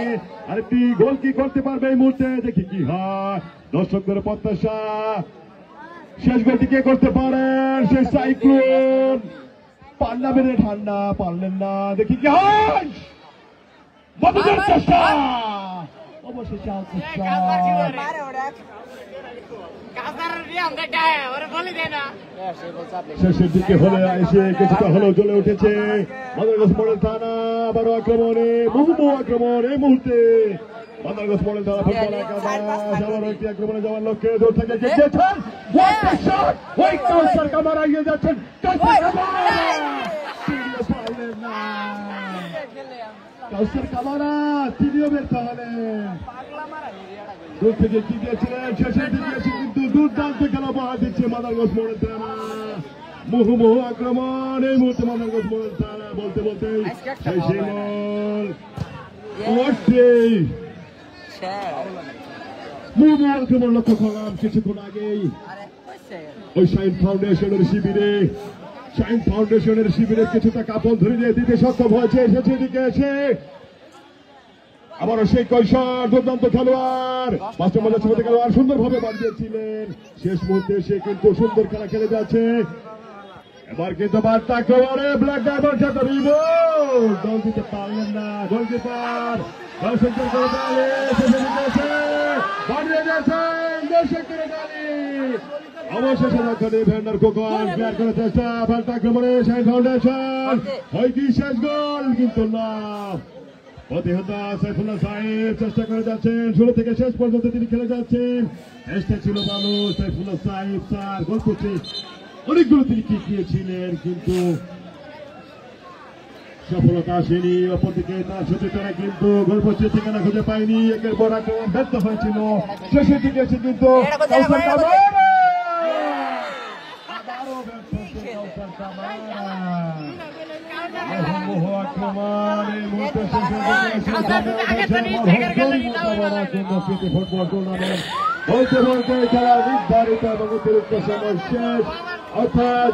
আরেকটি গোল কি করতে পারবে এই মুহূর্তে, দেখি কি হয়, দর্শকদের প্রত্যাশা শেষ গোলটি কে করতে পারেন, সেই সাইক্লোন পান্না বেড়ে ঠান্ডা পারলেন না, দেখি কি হয়, বদলের চেষ্টা, অবশেষে শেষের দিকে হলে এসে কিছুটা হলেও জ্বলে উঠেছে মাদারগঞ্জ মডেল থানা, আবারও আক্রমণে আক্রমণ এই মুহূর্তে মাদারগঞ্জ মডেল থানা ফুটবল একাদশ আবারও একটি আক্রমণে যাওয়ার লক্ষ্যে দূর থেকে গিয়েছেন, কামার এগিয়ে যাচ্ছেন, কাউসার কামারা তিনিও বের হলেন, দূর থেকে কি দিয়েছিলেন, শেষের দিকে এসে কিন্তু দুর্দান্ত খেলা বাহার দিচ্ছে মাদারগঞ্জ মডেল থানা, মুহুমুহু আক্রমণ এই মুহূর্তে মাদারগঞ্জ মডেল থানা, বলতে সেই শিমুল আক্রমণ লক্ষ্য করলাম কিছুক্ষণ আগেই ওই শাহিন ফাউন্ডেশনের শিবিরে কিছুটা কাপড় ধরে দিতে সক্ষম হয়েছে, শেষের দিকে এসে আবারও সেই কৈশোর দুর্দান্ত খেলোয়াড়, মাস্টার মজার ছোট খেলোয়াড় সুন্দরভাবে বাড়িয়েছিলেন, শেষ মুহূর্তে সে কিন্তু সুন্দর খেলা খেলে যাচ্ছে। এবার কিন্তু বার্তা করে ব্ল্যাক ডায়মন্ড সাথে রিবোর্ড গোল দিতে পারলেন না গোলকিপার। দর্শকদের করে দাঁড়িয়ে শেষে দিতেছে, বাড়িয়ে যাচ্ছেন দর্শকদের দাঁড়িয়ে। অবশেষে লক্ষ্যে ভেন্ডার কোকন ক্লিয়ার করে চেষ্টা, পাল্টা আক্রমণে শাহিন ফাউন্ডেশন হয় কি শেষ গোল, কিন্তু না। প্রতিহতা সাইফুল্লাহ সাহেব চেষ্টা করে যাচ্ছেন, শুরু থেকে শেষ পর্যন্ত তিনি খেলে যাচ্ছেন। চেষ্টা ছিল ভালো সাইফুল্লাহ সাহেব, স্যার গোল করছে অনেকগুলো তিনি কিক দিয়েছিলেন, কিন্তু সফলতা আসেনি। অপরদিকে তার সতীর্থরা কিন্তু গোল পোস্টের ঠিকানা খুঁজে পায়নি, একের পর আক্রমণ ব্যর্থ হয়েছিল। শেষের দিকে এসে কিন্তু ফুটবল টুর্নামেন্ট বলতে বলতে খেলা নির্ধারিত এবং অতিরিক্ত সময় শেষ, অর্থাৎ